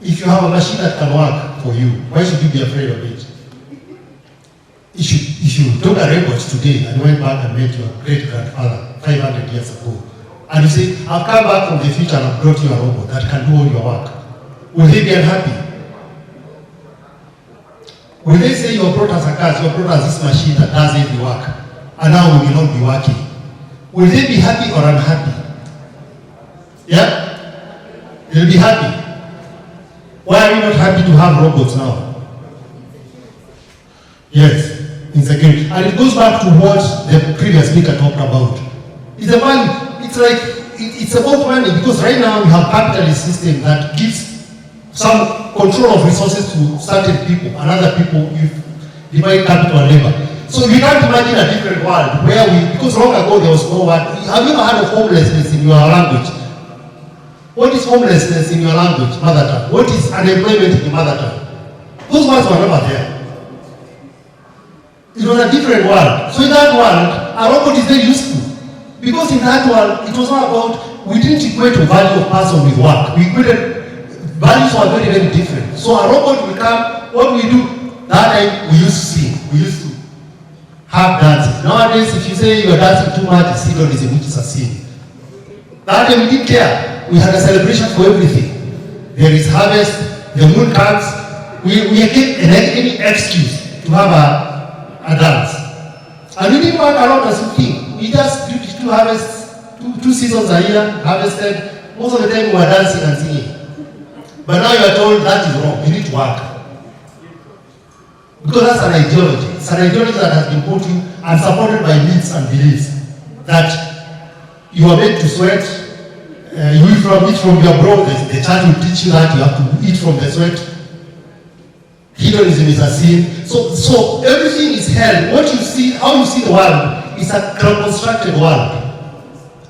if you have a machine that can work for you, why should you be afraid of it? If you took a robot today and went back and met your great-grandfather 500 years ago, and you say, I've come back from the future and I've brought you a robot that can do all your work, will they be unhappy? Will they say, you brought us a car, you brought us this machine that does every work, and now we will not be working? Will they be happy or unhappy? Yeah? They'll be happy. Why are we not happy to have robots now? Yes, insecurity. And it goes back to what the previous speaker talked about. It's a value. It's like, it's about money, because right now we have a capitalist system that gives some control of resources to certain people, and other people you divide capital and labor. So we can't imagine a different world where because long ago there was no word. Have you ever heard of homelessness in your language? What is homelessness in your language, mother tongue? What is unemployment in your mother tongue? Those words were never there. It was a different world. So in that world, a robot is very useful. Because in that world, it was not about, we didn't equate the value of person with work. We equated, values were very, very different. So a robot will come, what we do? That time, we used to sing. We used to have dances. Nowadays, if you say you're dancing too much, it's hedonism, which is a sin. That time, we didn't care. We had a celebration for everything. There is harvest, the moon comes, we get any excuse to have a dance. And we didn't work around as a thing. We just did two harvests, two seasons a year, harvested. Most of the time we were dancing and singing. But now you are told that is wrong, you need to work. Because that's an ideology. It's an ideology that has been put in and supported by myths and beliefs. That you are made to sweat, you eat from your bro, the church will teach you that you have to eat from the sweat. Hedonism is a sin. So everything is hell. What you see, how you see the world, is a constructed world.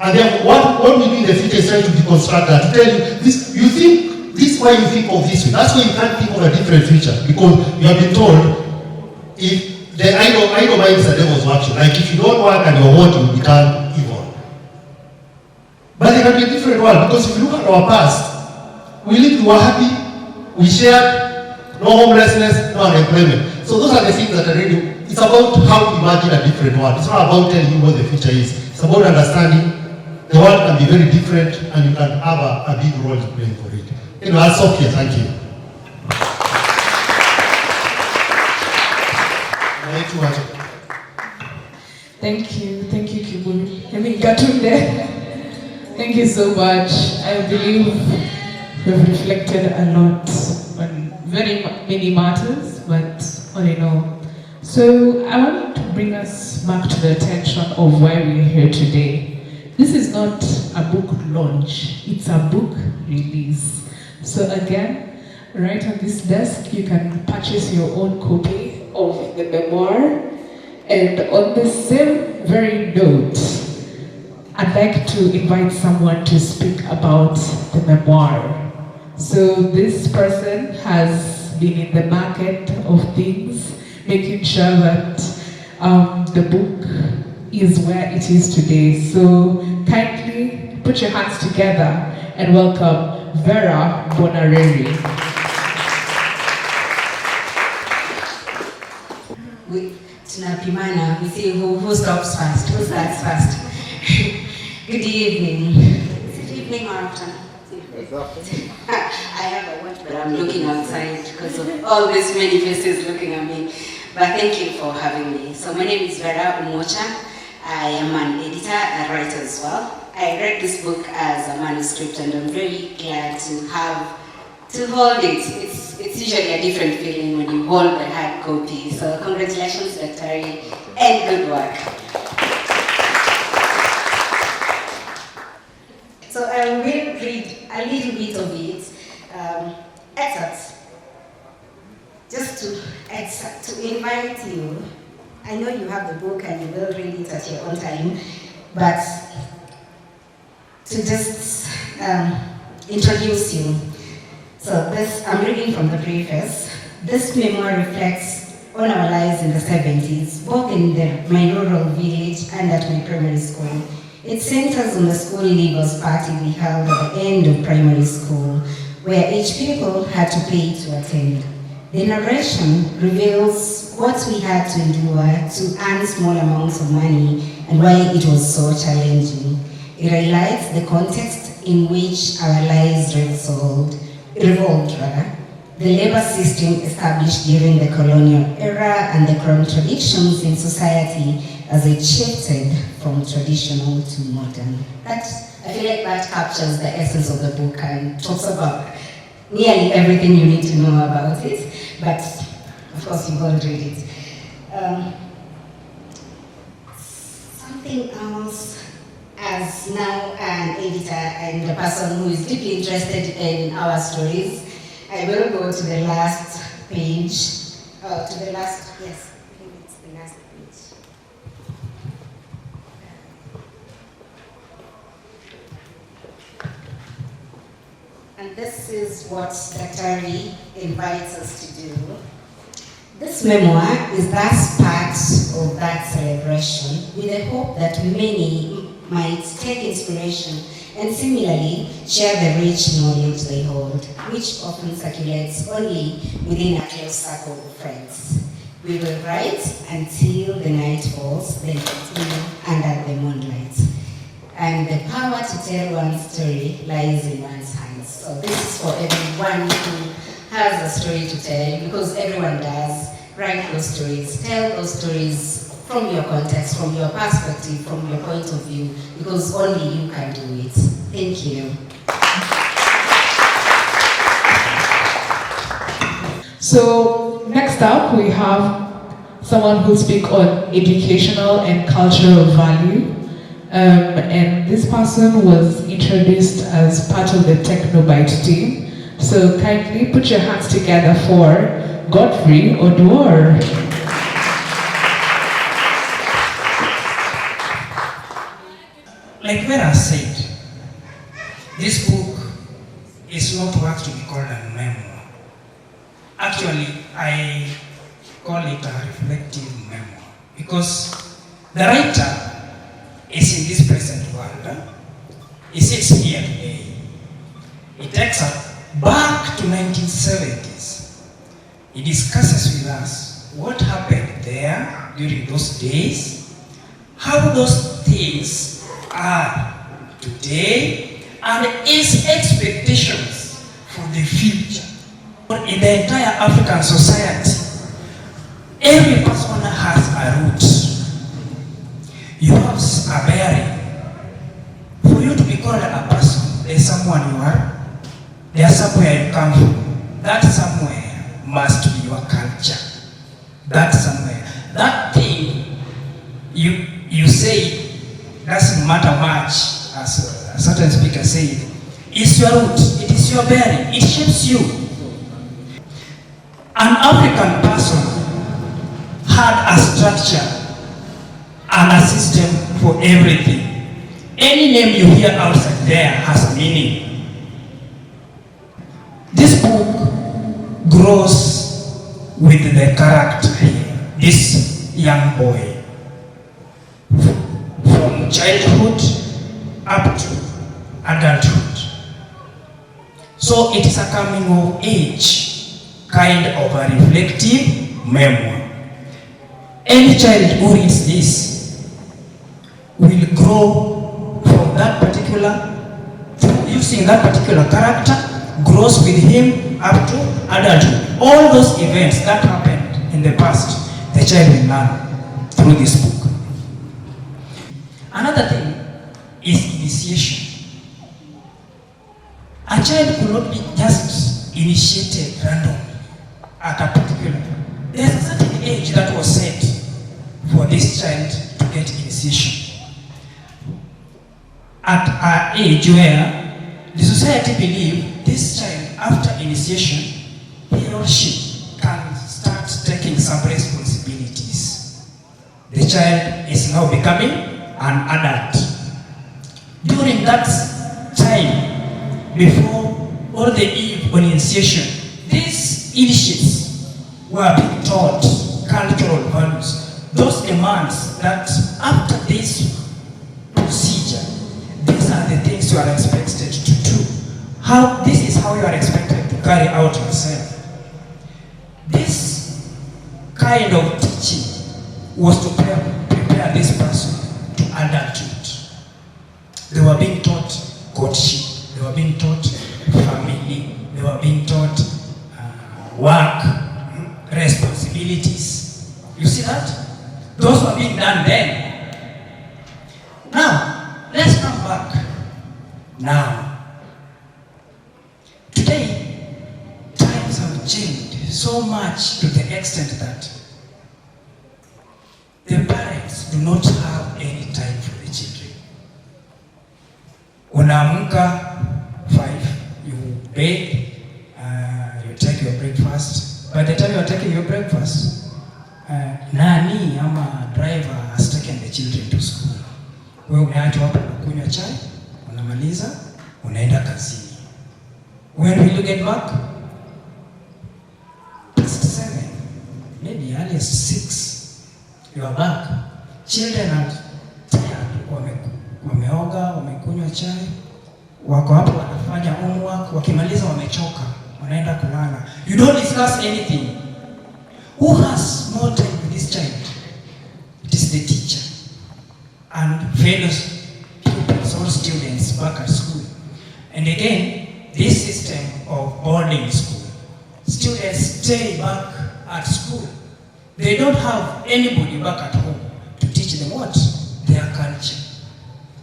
And then what we do in the future is trying to deconstruct that, to tell you, this, you think, this is why you think of this way. That's why you can't think of a different future, because you have been told, if the idle mind is the devil's workshop. Like if you don't work and you're what, you become evil. But there can be a different world, because if you look at our past, we lived, we were happy, we shared, no homelessness, no unemployment. So those are the things that are really, it's about how to imagine a different world. It's not about telling you what the future is. It's about understanding the world can be very different and you can have a big role to play for it. Anyway, I'll stop here. Thank you. Thank you, Kiburi. I mean, Gatunde. Thank you so much. I believe we've reflected a lot on very many matters, but all in all. So I want to bring us back to the attention of why we're here today. This is not a book launch, it's a book release. So again, right on this desk, you can purchase your own copy of the memoir. And on the same very note, I'd like to invite someone to speak about the memoir. So this person has been in the market of things, making sure that the book is where it is today. So kindly put your hands together and welcome Vera Bonareri. Tunapimana, we see who stops first, who starts first. Good evening. Is it evening or afternoon? I have a watch, but I'm looking outside because of all these many faces looking at me. But thank you for having me. So my name is Vera Umocha. I am an editor and writer as well. I read this book as a manuscript and I'm very glad to hold it. It's usually a different feeling when you hold the hard copy. So congratulations, Daktari, and good work. So I will read a little bit of it, excerpts, just to invite you. I know you have the book and you will read it at your own time, but to just introduce you. So I'm reading from the preface. This memoir reflects on our lives in the 70s, both in my rural village and at my primary school. It centers on the school leavers party we held at the end of primary school, where each pupil had to pay to attend. The narration reveals what we had to endure to earn small amounts of money and why it was so challenging. It highlights the context in which our lives revolved, the labor system established during the colonial era and the contradictions in society as it shifted from traditional to modern. I feel like that captures the essence of the book and talks about nearly everything you need to know about it, but of course you won't read it. Something else, as now an editor and a person who is deeply interested in our stories, I will go to the last page, yes, I think it's the last page. And this is what Daktari invites us to do. This memoir is thus part of that celebration with the hope that many might take inspiration and similarly share the rich knowledge they hold, which often circulates only within a close circle of friends. We will write until the night falls, then continue under the moonlight. And the power to tell one's story lies in one's hands. So this is for everyone who has a story to tell, because everyone does. Write those stories, tell those stories from your context, from your perspective, from your point of view, because only you can do it. Thank you. So next up, we have someone who will speak on educational and cultural value. And this person was introduced as part of the Technobyte team. So kindly put your hands together for Godfrey Oduor. Like like Vera said, this book is not worth to be called a memoir. Actually, I call it a reflective memoir because the writer is in this present world. He sits here today. He takes us back to 1970s. He discusses with us what happened there during those days, how those things are today, and his expectations for the future. In the entire African society, every person has a root. You have a bearing. For you to be called a person, there's someone you are, there's somewhere you come from. That somewhere must be your culture. That somewhere. That thing you say doesn't matter much, as a certain speaker said. It's your root, it is your bearing, it shapes you. An African person had a structure and a system for everything. Any name you hear outside there has a meaning. This book grows with the character here, this young boy. From childhood up to adulthood. So it is a coming of age, kind of a reflective memoir. Any child who reads this will grow from that particular, using that particular character, grows with him up to adulthood. All those events that happened in the past, the child will learn through this book. Another thing is initiation. A child could not be just initiated randomly at a particular. There's a certain age that was set for this child to get initiation. At an age where the society believes this child, after initiation, he or she can start taking some responsibilities. The child is now becoming an adult. During that time, before or the eve on initiation, these initiates were being taught cultural values, those demands that after this procedure, these are the things you are expected to do. This is how you are expected to carry out yourself. This kind of teaching was to prepare this person to adulthood. They were being taught courtship, they were being taught family, they were being taught work, responsibilities. You see that? Those were being done then. Now, let's come back. Now, today, times have changed so much to the extent that the parents do not have any time for the children. Unaamka 5, you bathe, you take your breakfast. By the time you are taking your breakfast, nani ama driver has taken the children to school. Wewe unaachwa hapo kunywa chai, unamaliza, unaenda kazini. When will you get back? Past 7, maybe earliest 6. You are back. Children are tired. Wameoga, wamekunywa chai, wako hapo wanafanya homework, wakimaliza wamechoka, wanaenda kulala. You don't discuss anything. Who has more time with this child? It is the teacher and fellow pupils or students back at school. And again, this system of boarding school, students stay back at school. They don't have anybody back at home to teach them what? Their culture.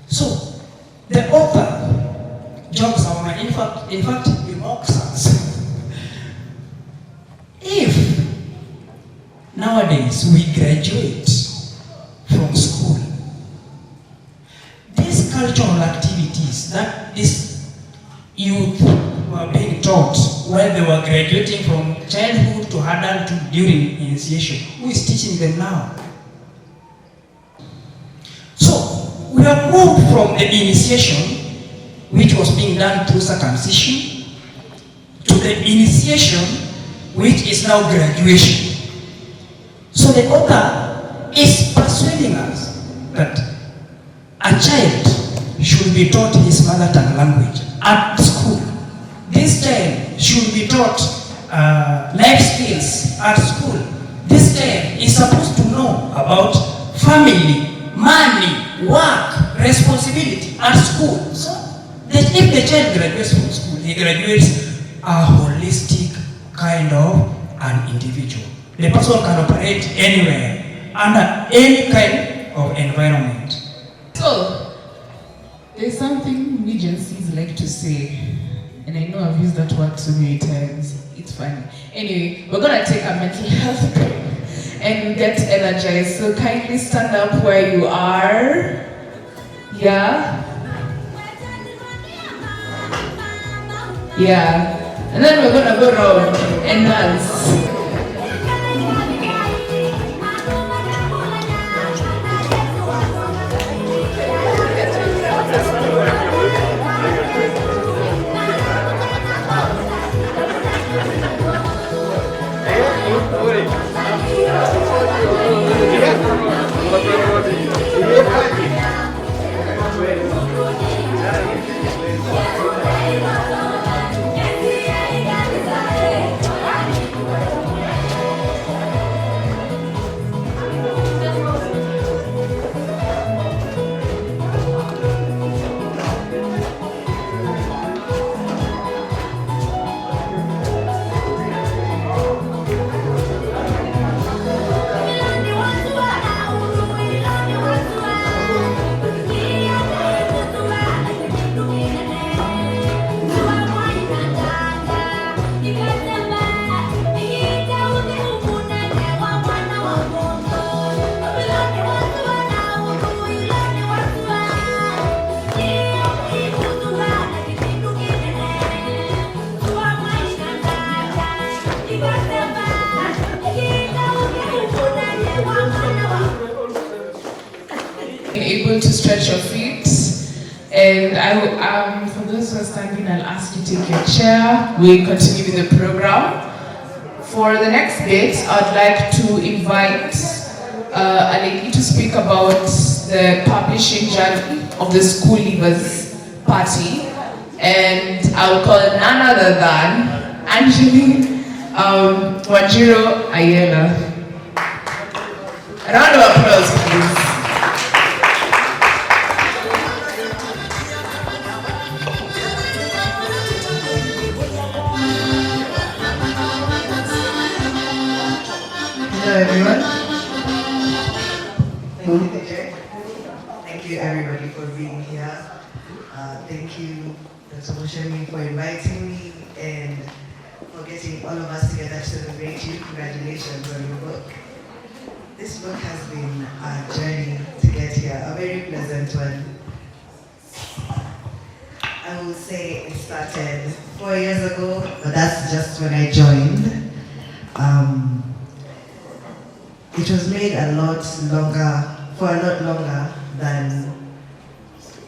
So, the author jokes on my, in fact, he mocks us. If nowadays we graduate from school, these cultural activities that these youth were being taught while they were graduating from childhood to adulthood during initiation, who is teaching them now? So, we have moved from the initiation, which was being done through circumcision, to the initiation, which is now graduation. So the author is persuading us that a child should be taught his mother tongue language at school. This child should be taught life skills at school. This child is supposed to know about family, money, work, responsibility at school. So that if the child graduates from school, he graduates a holistic kind of an individual. The person can operate anywhere, under any kind of environment. So, there's something agencies like to say, and I know I've used that word so many times, it's funny. Anyway, we're gonna take a mental health break and get energized. So kindly stand up where you are. Yeah? Yeah. And then we're gonna go around and dance. Able to stretch your feet, and for those who are standing, I'll ask you to take your chair. We'll continue with the program. For the next bit, I'd like to invite a lady to speak about the publishing journey of the School Leavers Party, and I'll call none other than Angeline Wanjiru Ayala. A round of applause, please. Hello everyone. Thank you, teacher. Thank you everybody for being here. Thank you, Dr. Moshemi, for inviting me and for getting all of us together to celebrate you. Congratulations on your book. This book has been a journey to get here, a very pleasant one. I will say it started 4 years ago, but that's just when I joined. It was made a lot longer than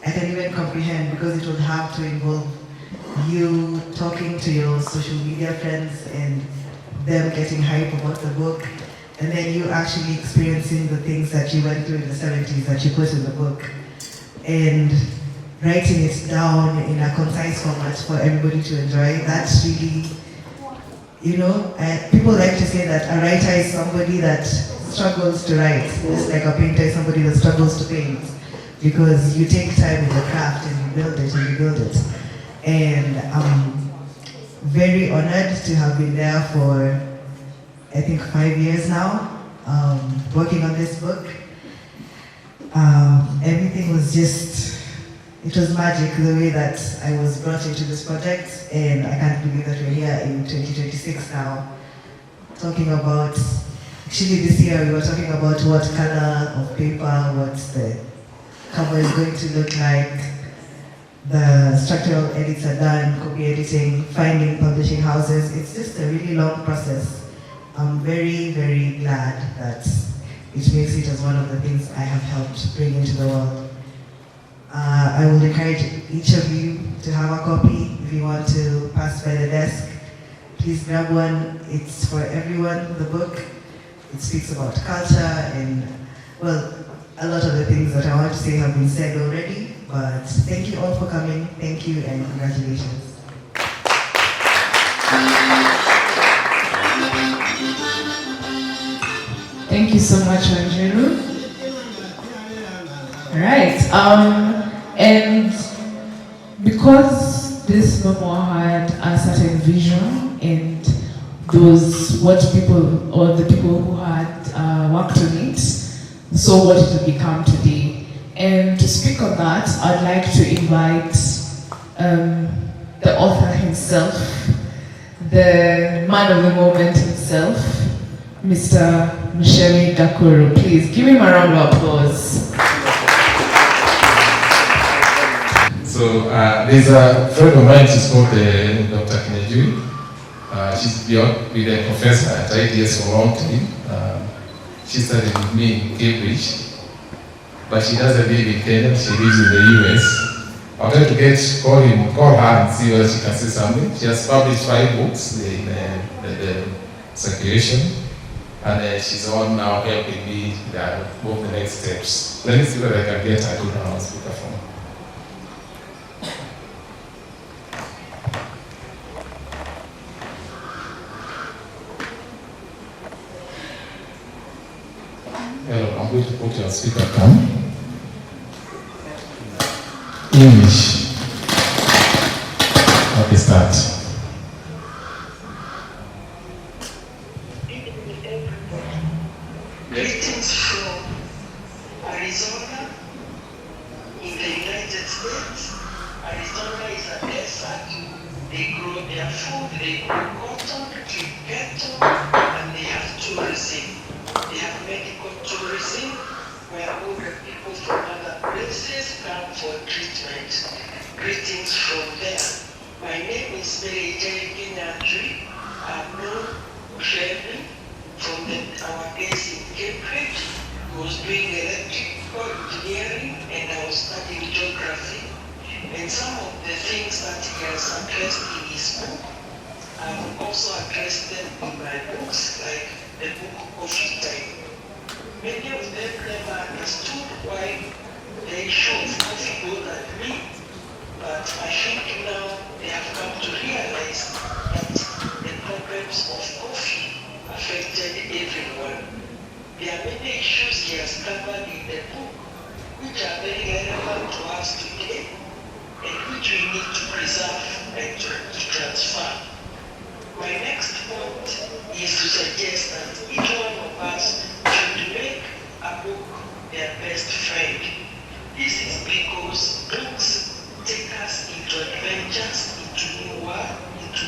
I can even comprehend, because it would have to involve you talking to your social media friends and them getting hype about the book, and then you actually experiencing the things that you went through in the 70s that you put in the book, and writing it down in a concise format for everybody to enjoy. That's really, you know, people like to say that a writer is somebody that struggles to write, just like a painter is somebody that struggles to paint, because you take time in the craft and you build it and you build it. And I'm very honored to have been there for, I think, 5 years now, working on this book. Everything was just, it was magic the way that I was brought into this project, and I can't believe that we're here in 2026 now, talking about, actually this year we were talking about what color of paper, what the cover is going to look like. The structural edits are done, copy editing, finding publishing houses. It's just a really long process. I'm very, very glad that it makes it as one of the things I have helped bring into the world. I will encourage each of you to have a copy. If you want to pass by the desk, please grab one. It's for everyone, the book. It speaks about culture and, well, a lot of the things that I want to say have been said already. But thank you all for coming. Thank you and congratulations. Thank you so much, Wanjiru. Right. And because this memoir had a certain vision and those what people or the people who had worked on it saw what it would become today. And to speak on that, I'd like to invite the author himself, the man of the moment himself, Mr. Muchemi Gakuru. Please give him a round of applause. So there's a friend of mine, she's called Dr. Kinejui. She's been with a professor at IDS for a long time. She studied with me in Cambridge, but she doesn't live in Kenya, she lives in the US. I'm going to call her and see whether she can say something. She has published 5 books in the circulation, and she's on now helping me move the next steps. Let me see whether I can get her to her on speakerphone. Hello, I'm going to put your speaker down. English. Okay, start. Greetings from Arizona in the United States. Arizona is a desert. They grow their food, they grow cotton, keep cattle, and they have tourism. They have medical tourism where older people from other places come for treatment. Greetings from there. My name is Mary J. Kinandri. I'm known Muchemi from our days in Cambridge. I was doing electrical engineering and I was studying geography. And some of the things that he has addressed in his book, I've also addressed them in my books, like the book Coffee Time. Many of them never understood why the issue of coffee bothered me, but I think now they have come to realize that the problems of coffee affected everyone. There are many issues he has covered in the book which are very relevant to us today and which we need to preserve and to transfer. My next point is to suggest that each one of us should make a book their best friend. This is because books take us into adventures, into new worlds.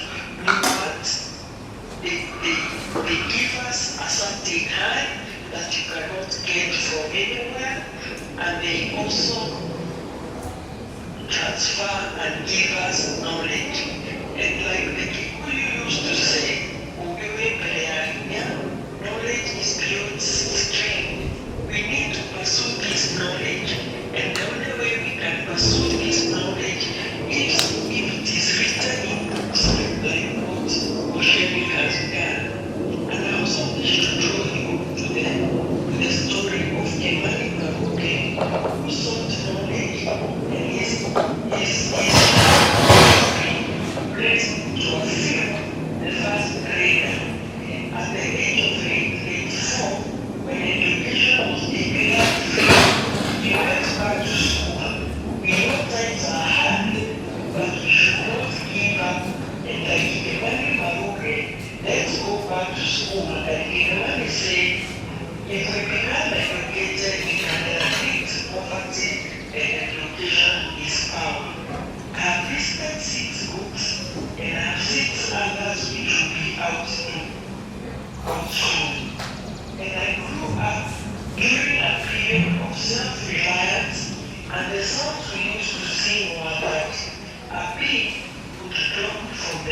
They give us a certain high that you cannot get from anywhere, and they also transfer and give us knowledge. And like the Kikuyu used to say, knowledge is beyond strength. We need to pursue this knowledge, and the only way we can pursue this knowledge is if it is written in books like what Muchemi has done. And I also wish to draw you to the story of Kimani Kabuke, who sought knowledge and his raised to a film, the first grader. At the age of 84, when education was declared free, he went back to school. We know times are hard, but we should not give up. And like Kimani Kabuke, let's go back to school. And Kimani said, if we become educated, we can eradicate poverty, and education is power. I have listed 6 books, and I have 6 others which will be out soon. And I grew up during a period of self-reliance, and the songs we used to sing were that a bee would drop from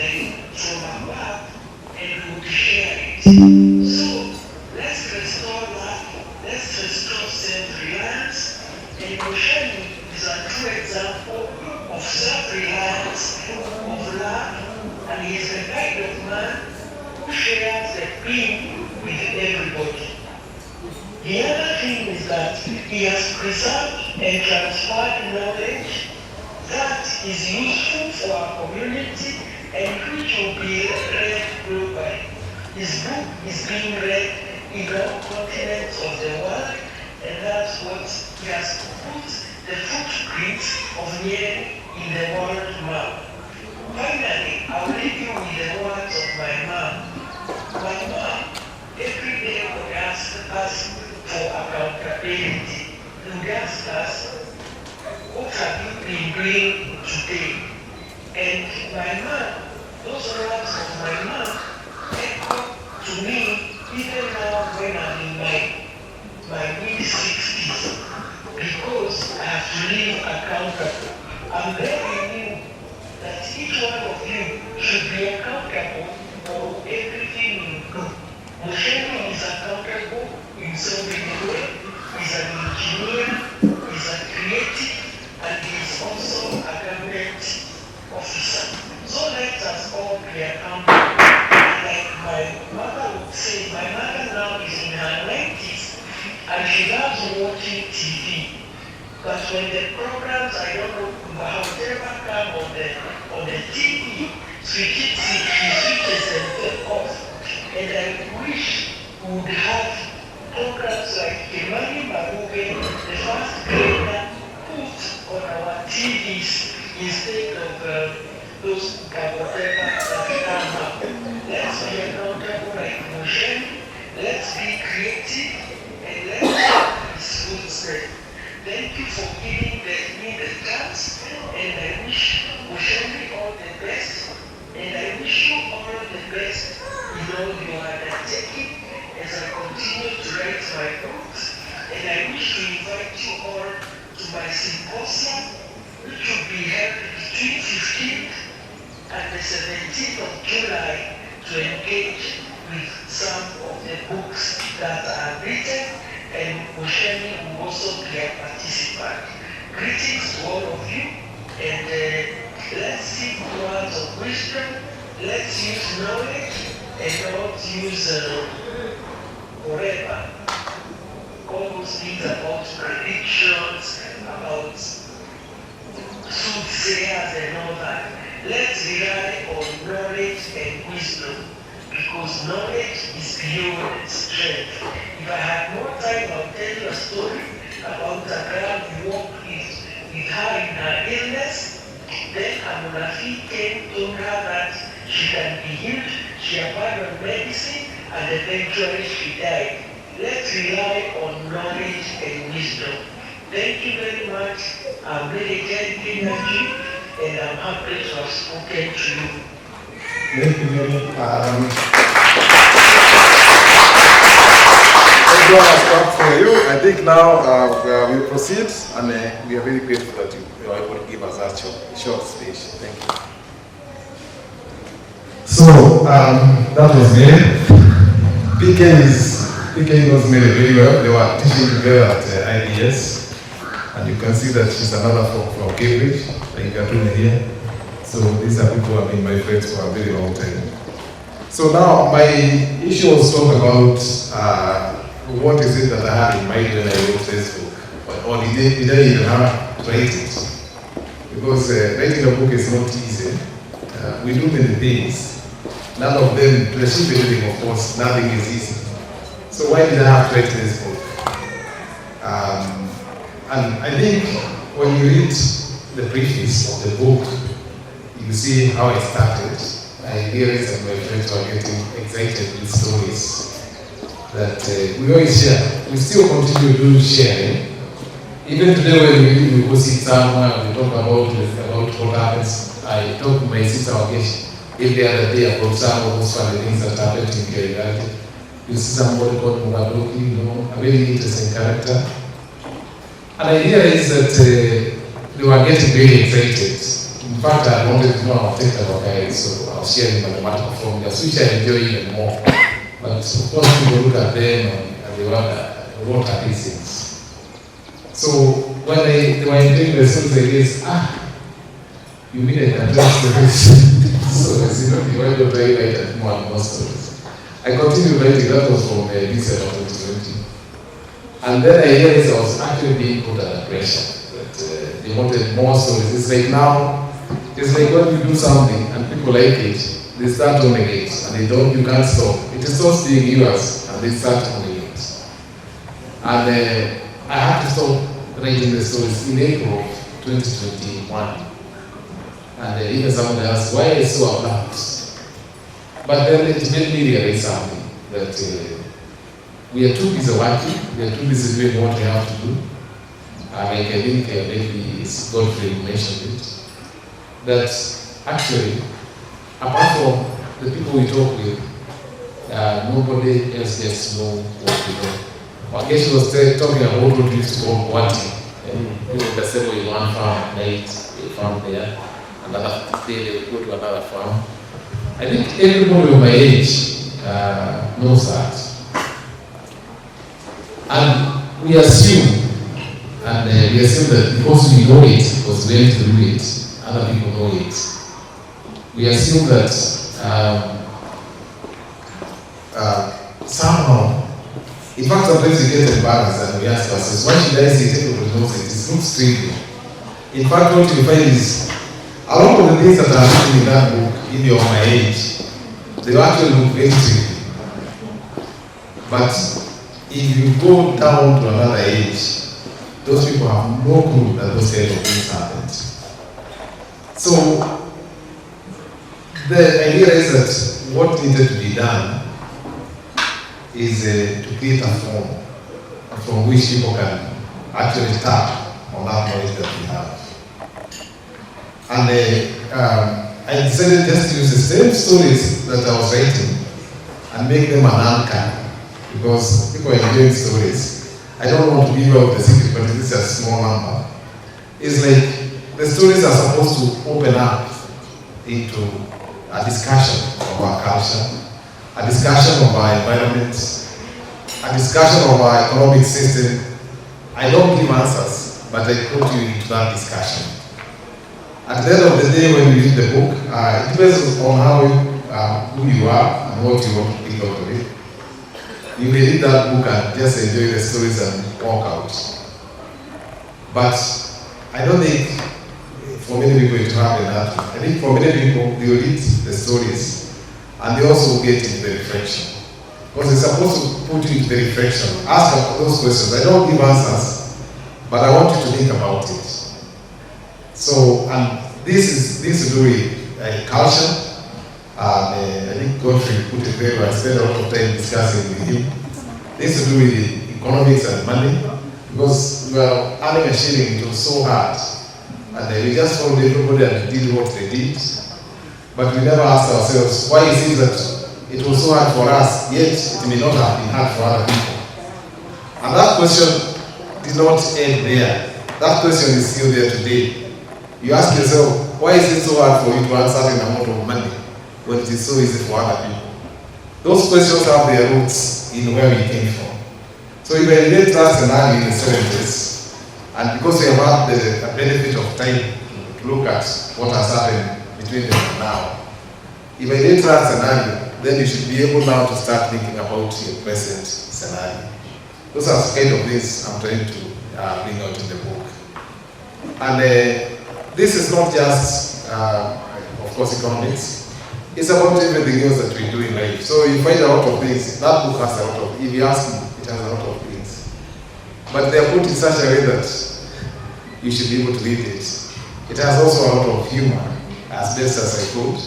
above and would share it. So let's restore that, let's restore self-reliance, And Mushemi is a true example of self-reliance, of love, and he is the kind of man who shares the pain with everybody. The other thing is that he has preserved and transferred knowledge that is useful for our community and which will be read globally. His book is being read in all continents of the world, and that's what he has put the footprints of Nyeri in the world map. Finally, I'll leave you with the words of my mom. My mom every day would ask us for accountability. He would ask us, what have you been doing today? And my mom, those words of my mom echo to me even now when I'm in my mid-60s, because I have to live accountable. I'm begging you that each one of you should be accountable for everything you do. Mushemi is accountable in so many ways. He's an engineer, he's a creative, and he's also a government officer. So let us all be accountable. Like my mother would say, my mother now is in her 90s and she loves watching TV. But when the programs, I don't know, however come on the TV, she switches them off. And I wish we would have programs like Kimani Maruge, the first grader, put on our TVs instead of those whatever that come up. Let's be accountable like Mushemi, let's be creative, and let's be school. Thank you for giving me the chance, and I wish Mushemi all the best, and I wish you all the best in all you are undertaking as I continue to write my books, and I wish to invite you all to my symposium, which will be held between 15th and the 17th of July to engage with some of the books that are written, and Mushemi will also be a participant. Greetings to all of you, and let's seek words of wisdom, let's use knowledge and not use whatever. All those things about predictions, about soothsayers and all that. Let's rely on knowledge and wisdom, because knowledge is beyond strength. If I had more time, I'll tell you a story about a girl who walked with her in her illness. Then a Munafi came, told her that she can be healed. She abandoned medicine, and eventually she died. Let's rely on knowledge and wisdom. Thank you very much. I'm really getting energy, and I'm happy to have spoken to you. Thank you very much. Everyone has clapped for you. I think now we proceed, and we are very grateful that you are able to give us that short speech. Thank you. So that was me. PK was made very well. They were teaching together at IDS. And you can see that she's another from Cambridge, like Gatune here. So these are people who have been my friends for a very long time. So now my issue was to talk about what is it that I had in mind when I wrote this book, or did I even have to write it? Because writing a book is not easy. We do many things. None of them, to achieve anything, of course, nothing is easy. So why did I have to write this book? And I think when you read the preface of the book, you see how it started. I realized that my friends were getting excited with stories that we always share. We still continue to do sharing. Even today when we go sit somewhere, we talk about what happens. I talked to my sister Wagesh every other day about some of those funny things that happened in Kerala. You see somebody called Mugadoki, you know, a very interesting character. And I realized that they were getting very excited. In fact, I wanted to know how technical guys, so I was sharing mathematical formulas, which I enjoy even more. But of course, people look at them and they wonder, what are these things? So when they were doing the stories like this, you mean I can tell stories? So you know, you want to write more and more stories. I continued writing, that was from December 2020. And then I realized I was actually being put under pressure, that they wanted more stories. It's like now, it's like when you do something and people like it, they start owning it, and you can't stop. It stops being yours, and they start owning it. And I had to stop writing the stories in April 2021. And even someone asked, why are you so abrupt? But then it made me realize something, that we are too busy working, we are too busy doing what we have to do. And I think maybe it's Godfrey mentioned it, that actually, apart from the people we talk with, nobody else gets to know what we know. I guess she was talking about what we used to call wanting. People can say, well, one farm at night, a farm there, another day they go to another farm. I think everybody of my age knows that. And we assume that because we know it, because we have to do it, other people know it. We assume that somehow, in fact, sometimes we get embarrassed and we ask ourselves, why should I say everybody knows it? It looks trivial. In fact, what you find is, a lot of the things that are written in that book, if you're my age, they actually look very trivial. But if you go down to another age, those people have no clue that those kind of things happened. So, the idea is that what needed to be done is to create a form from which people can actually tap on that knowledge that we have. And I decided just to use the same stories that I was writing and make them an anchor, because people are enjoying stories. I don't want to give out the secret, but this is a small number. It's like the stories are supposed to open up into a discussion of our culture, a discussion of our environment, a discussion of our economic system. I don't give answers, but I put you into that discussion. At the end of the day, when you read the book, it depends on who you are and what you want to pick out of it. You may read that book and just enjoy the stories and walk out. But I don't think for many people it will happen that way. I think for many people, they will read the stories and they also get into the reflection. Because it's supposed to put you into the reflection. Ask those questions. I don't give answers, but I want you to think about it. So, and this is to do with culture. I think Godfrey put it very well. I spent a lot of time discussing with him. This is to do with economics and money. Because we are earning a shilling, it was so hard. And we just followed everybody and did what they did. But we never asked ourselves, why is it that it was so hard for us, yet it may not have been hard for other people? And that question did not end there. That question is still there today. You ask yourself, why is it so hard for you to earn a certain amount of money when it is so easy for other people? Those questions have their roots in where we came from. So if I relate that scenario in the 70s, and because we have had the benefit of time to look at what has happened between them and now, if I relate that scenario, then you should be able now to start thinking about your present scenario. Those are the kind of things I'm trying to bring out in the book. And this is not just, of course, economics. It's about everything else that we do in life. So you find a lot of things. That book has a lot of, if you ask me, it has a lot of things. But they are put in such a way that you should be able to read it. It has also a lot of humor, as best as I could.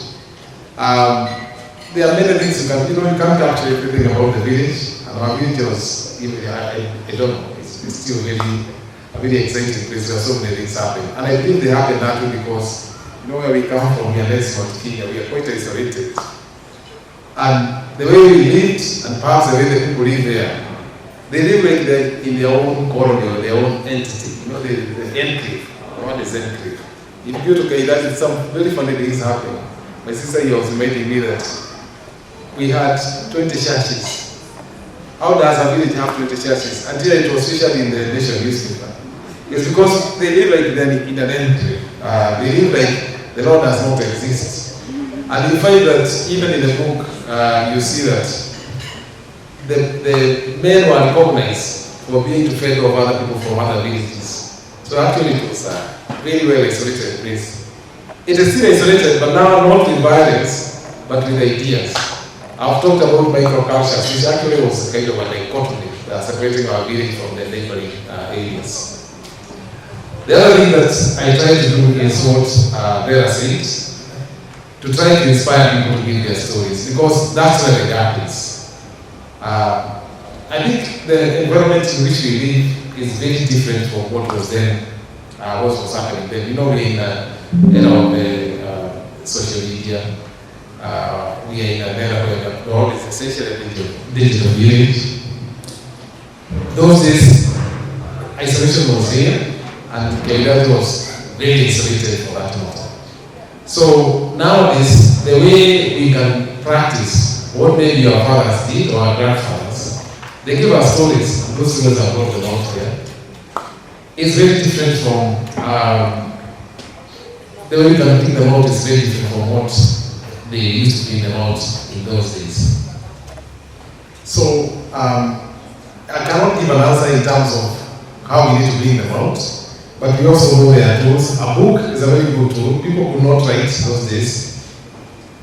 There are many things you can't capture everything about the village. And our village was, I don't know, it's still a very exciting place where so many things happen. And I think they happen that way because you know where we come from, we are less not Kenya, we are quite isolated. And the way we lived, and perhaps the way the people live there, they live like in their own colony or their own entity. You know, the enclave. What is enclave? If you go to Kaidati, some very funny things happen. My sister here was reminding me that we had 20 churches. How does a village have 20 churches? Until it was featured in the Nation newspaper. It's because they live like they're in an entry. They live like the Lord does not exist. And you find that even in the book, you see that the men were recognized for being to fend off other people from other villages. So actually it was a very well isolated place. It is still isolated, but now not with violence, but with ideas. I've talked about microcultures, which actually was kind of a dichotomy, separating our village from the neighboring areas. The other thing that I try to do is what Vera said, to try to inspire people to give their stories, because that's where the gap is. I think the environment in which we live is very different from what was then, what was happening then. You know, we're in an era of social media. We are in an era where the world is essentially a digital village. Those days, isolation was here, and Kailath was very isolated for that matter. So nowadays, the way we can practice what maybe our fathers did or our grandfathers, they give us stories, and those stories are brought about here. It's very different from the way we can think them out is very different from what they used to think them out in those days. So I cannot give an answer in terms of how we need to bring them out, but we also know there are tools. A book is a very good tool. People could not write those days.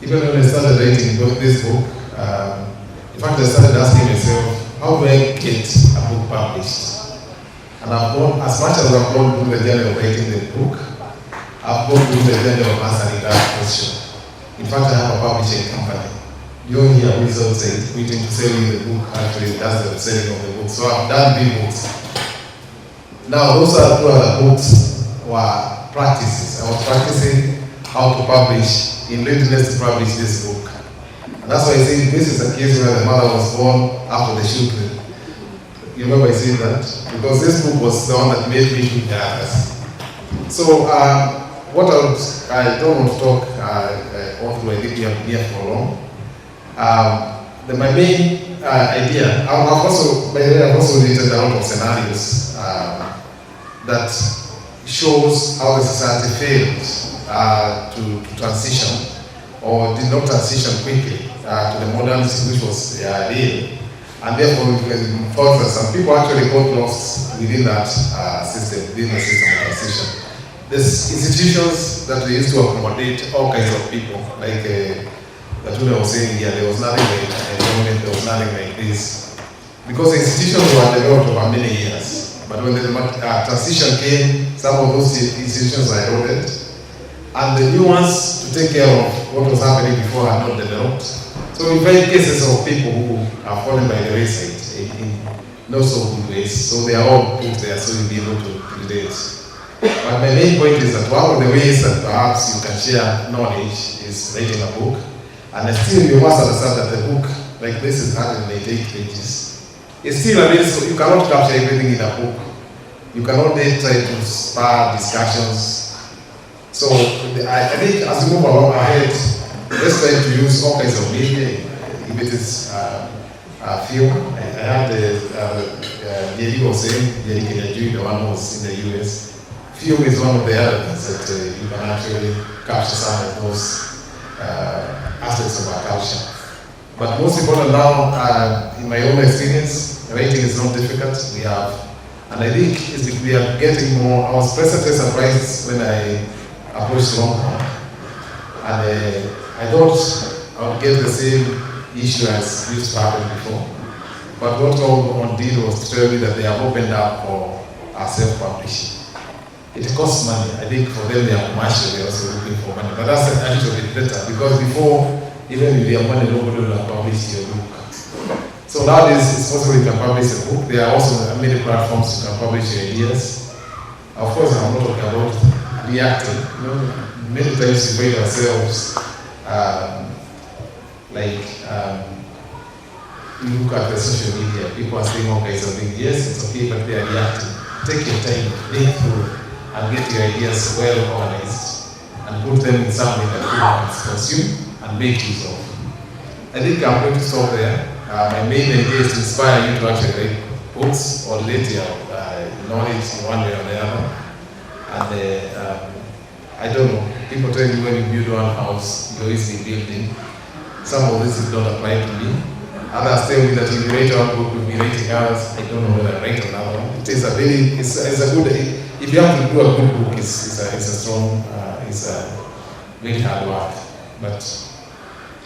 Even when I started writing this book, in fact I started asking myself, how do I get a book published? And I've gone, as much as I've gone through the journey of writing the book, I've gone through the journey of answering that question. In fact, I have a publishing company. You don't hear Wizard say, waiting to sell you the book, actually that's the selling of the book. So I've done 3 books. Now those are 2 other books were practices. I was practicing how to publish in readiness to publish this book. And that's why I say this is a case where the mother was born after the children. You remember I said that? Because this book was the one that made me do the others. So I don't want to talk although I think we have been here for long. My main idea, I've also written a lot of scenarios that shows how the society failed to transition or did not transition quickly to the modernity which was real. And therefore, some people actually got lost within that system, within the system of transition. There's institutions that they used to accommodate all kinds of people, like Gatuna was saying here, there was nothing like environment, there was nothing like this. Because the institutions were developed over many years. But when the transition came, some of those institutions were eroded. And the new ones to take care of what was happening before are not developed. So we find cases of people who are fallen by the wayside in not so good ways. So they are all put there so you'll be able to relate. But my main point is that one of the ways that perhaps you can share knowledge is writing a book. And still you must understand that the book, like this is 188 pages. It's still a bit, so you cannot capture everything in a book. You cannot then try to spur discussions. So I think as we move along ahead, let's try to use all kinds of media. If it is film, I had Jerry was saying, Jerry Kenajui, the one who was in the US. Film is one of the other things that you can actually capture some of those aspects of our culture. But most important now, in my own experience, writing is not difficult. We have, and I think we are getting more. I was pleasantly surprised when I approached Longhorn, and I thought I would get the same issue as used to happen before. But what Longhorn did was to tell me that they have opened up for self-publishing. It costs money. I think for them they are commercial, they're also looking for money. But that's a little bit better because before, even with their money, nobody would have published your book. So nowadays it's possible you can publish a book. There are also many platforms you can publish your ideas. Of course, I'm not talking about reacting. You know, many times we find ourselves you look at the social media, people are saying all kinds of things. Yes, it's okay, but they are reacting. Take your time, think through, and get your ideas well organized and put them in something that people can consume and make use of. I think I'm going to stop there. My main idea is to inspire you to actually write books or relate your knowledge in one way or the other. And I don't know, people tell you when you build one house, you're easily building. Some of this is not applied to me. Others tell me that if you rate one book, you'll be rating others. I don't know whether I rate another one. It's a good, if you have to do a good book, it's a very hard work. But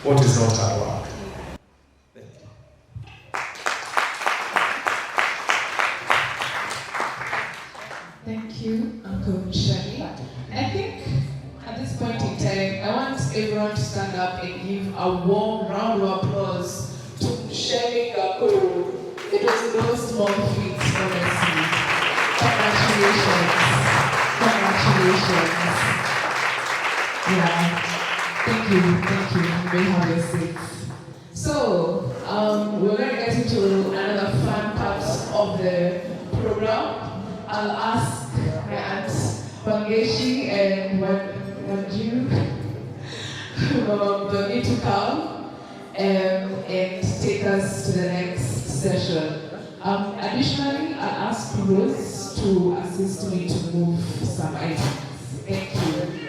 what is not hard work? Thank you, Uncle Shani. I think at this point in time, I want everyone to stand up and give a warm round of applause to Shani Gakuru. It was no small feat, honestly. Congratulations. Congratulations. Yeah. Thank you. You may have your seats. So, we're going to get into another fun part of the program. I'll ask my aunt Wangeshi and Wanju Doni to come and take us to the next session. Additionally, I'll ask Rose to assist me to move some items. Thank you.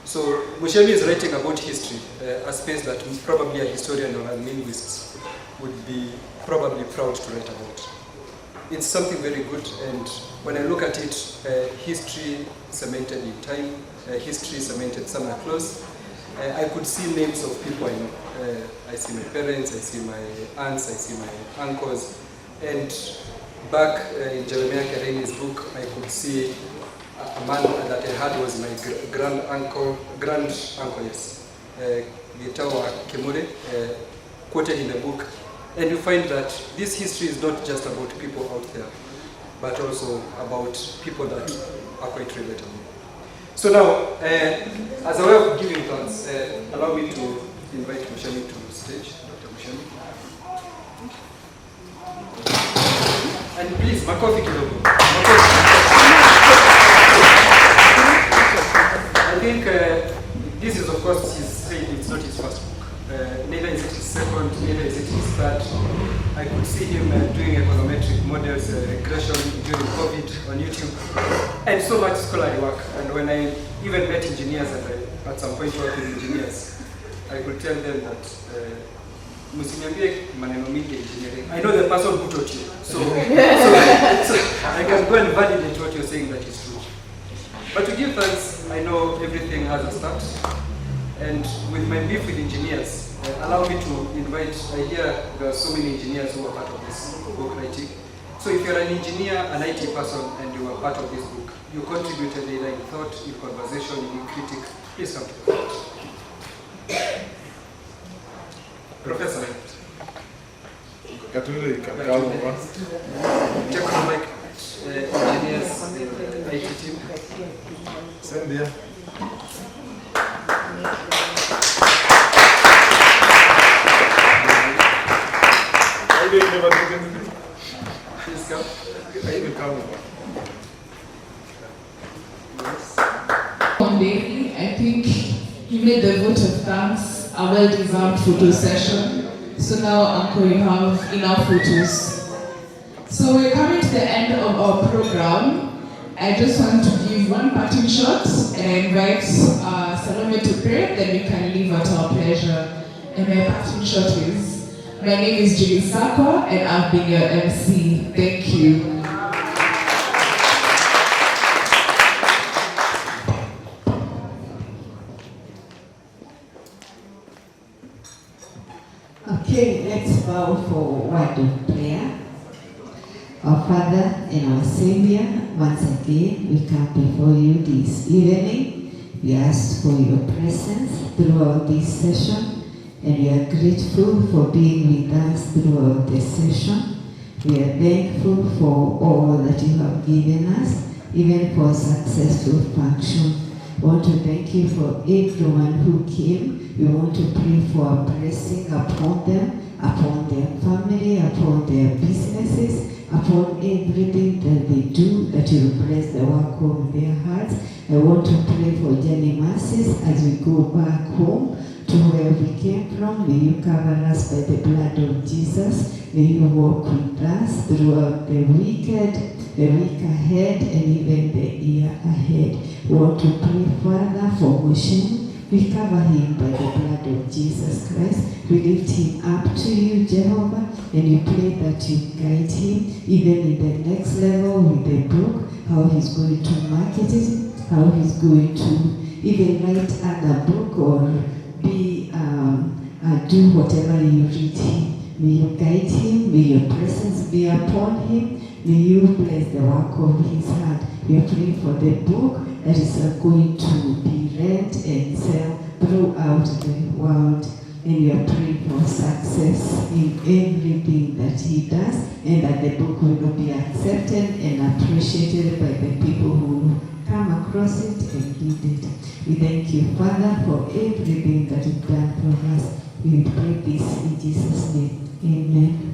So Muchemi is writing about history, a space that probably a historian or a linguist would be probably proud to write about. It's something very good, and when I look at it, history cemented in time, history cemented somewhere close. I could see names of people I know. I see my parents, I see my aunts, I see my uncles, and back in Jeremiah Kereni's book, I could see a man that I had was my grand uncle, yes, Gitawa Kimure, quoted in the book. And you find that this history is not just about people out there, but also about people that are quite relatable. So now, as a way of giving thanks, allow me to invite Muchemi to the stage, Dr. Muchemi. And please, makofi kidogo. I think this is, of course, it's not his first book. Neither is it his second, neither is it his third. I could see him doing econometric models, regression during COVID on YouTube, and so much scholarly work. And when I even met engineers, and I at some point worked with engineers, I could tell them that msiniambie maneno mingi engineering. I know the person who taught you. So I can go and validate what you're saying that is true. But to give thanks, I know everything has a start. And with my beef with engineers, allow me to invite, I hear there are so many engineers who are part of this book writing. So if you're an engineer, an IT person, and you are part of this book, you contributed either in thought, in conversation, in critique, please come to the front. Professor. Take on the mic, engineers, the IT team. Send there. I didn't never do anything. Please come. I will come over. On Daily, I think you made the vote of thanks, a well-deserved photo session. So now, Uncle, you have enough photos. So we're coming to the end of our program. I just want to give one parting shot and I invite Salome to pray, then we can leave at our pleasure. And my parting shot is, my name is Julie Sakwa and I've been your MC. Thank you. Okay, let's bow for a word of prayer. Our Father and our Savior, once again we come before you this evening. We ask for your presence throughout this session, and we are grateful for being with us throughout this session. We are thankful for all that you have given us, even for successful function. We want to thank you for everyone who came. We want to pray for a blessing upon them, upon their family, upon their businesses, upon everything that they do, that you bless the work of their hearts. I want to pray for Jenny Masses as we go back home to where we came from. May you cover us by the blood of Jesus. May you walk with us throughout the week ahead, and even the year ahead. We want to pray, Father, for Mushin. We cover him by the blood of Jesus Christ. We lift him up to you, Jehovah, and we pray that you guide him even in the next level with the book, how he's going to market it, how he's going to even write another book or be do whatever you read him. May you guide him, may your presence be upon him, may you bless the work of his hand. We are praying for the book that is going to be read and sell throughout the world. And we are praying for success in everything that he does, and that the book will be accepted and appreciated by the people who come across it and read it. We thank you, Father, for everything that you've done for us. We pray this in Jesus' name. Amen.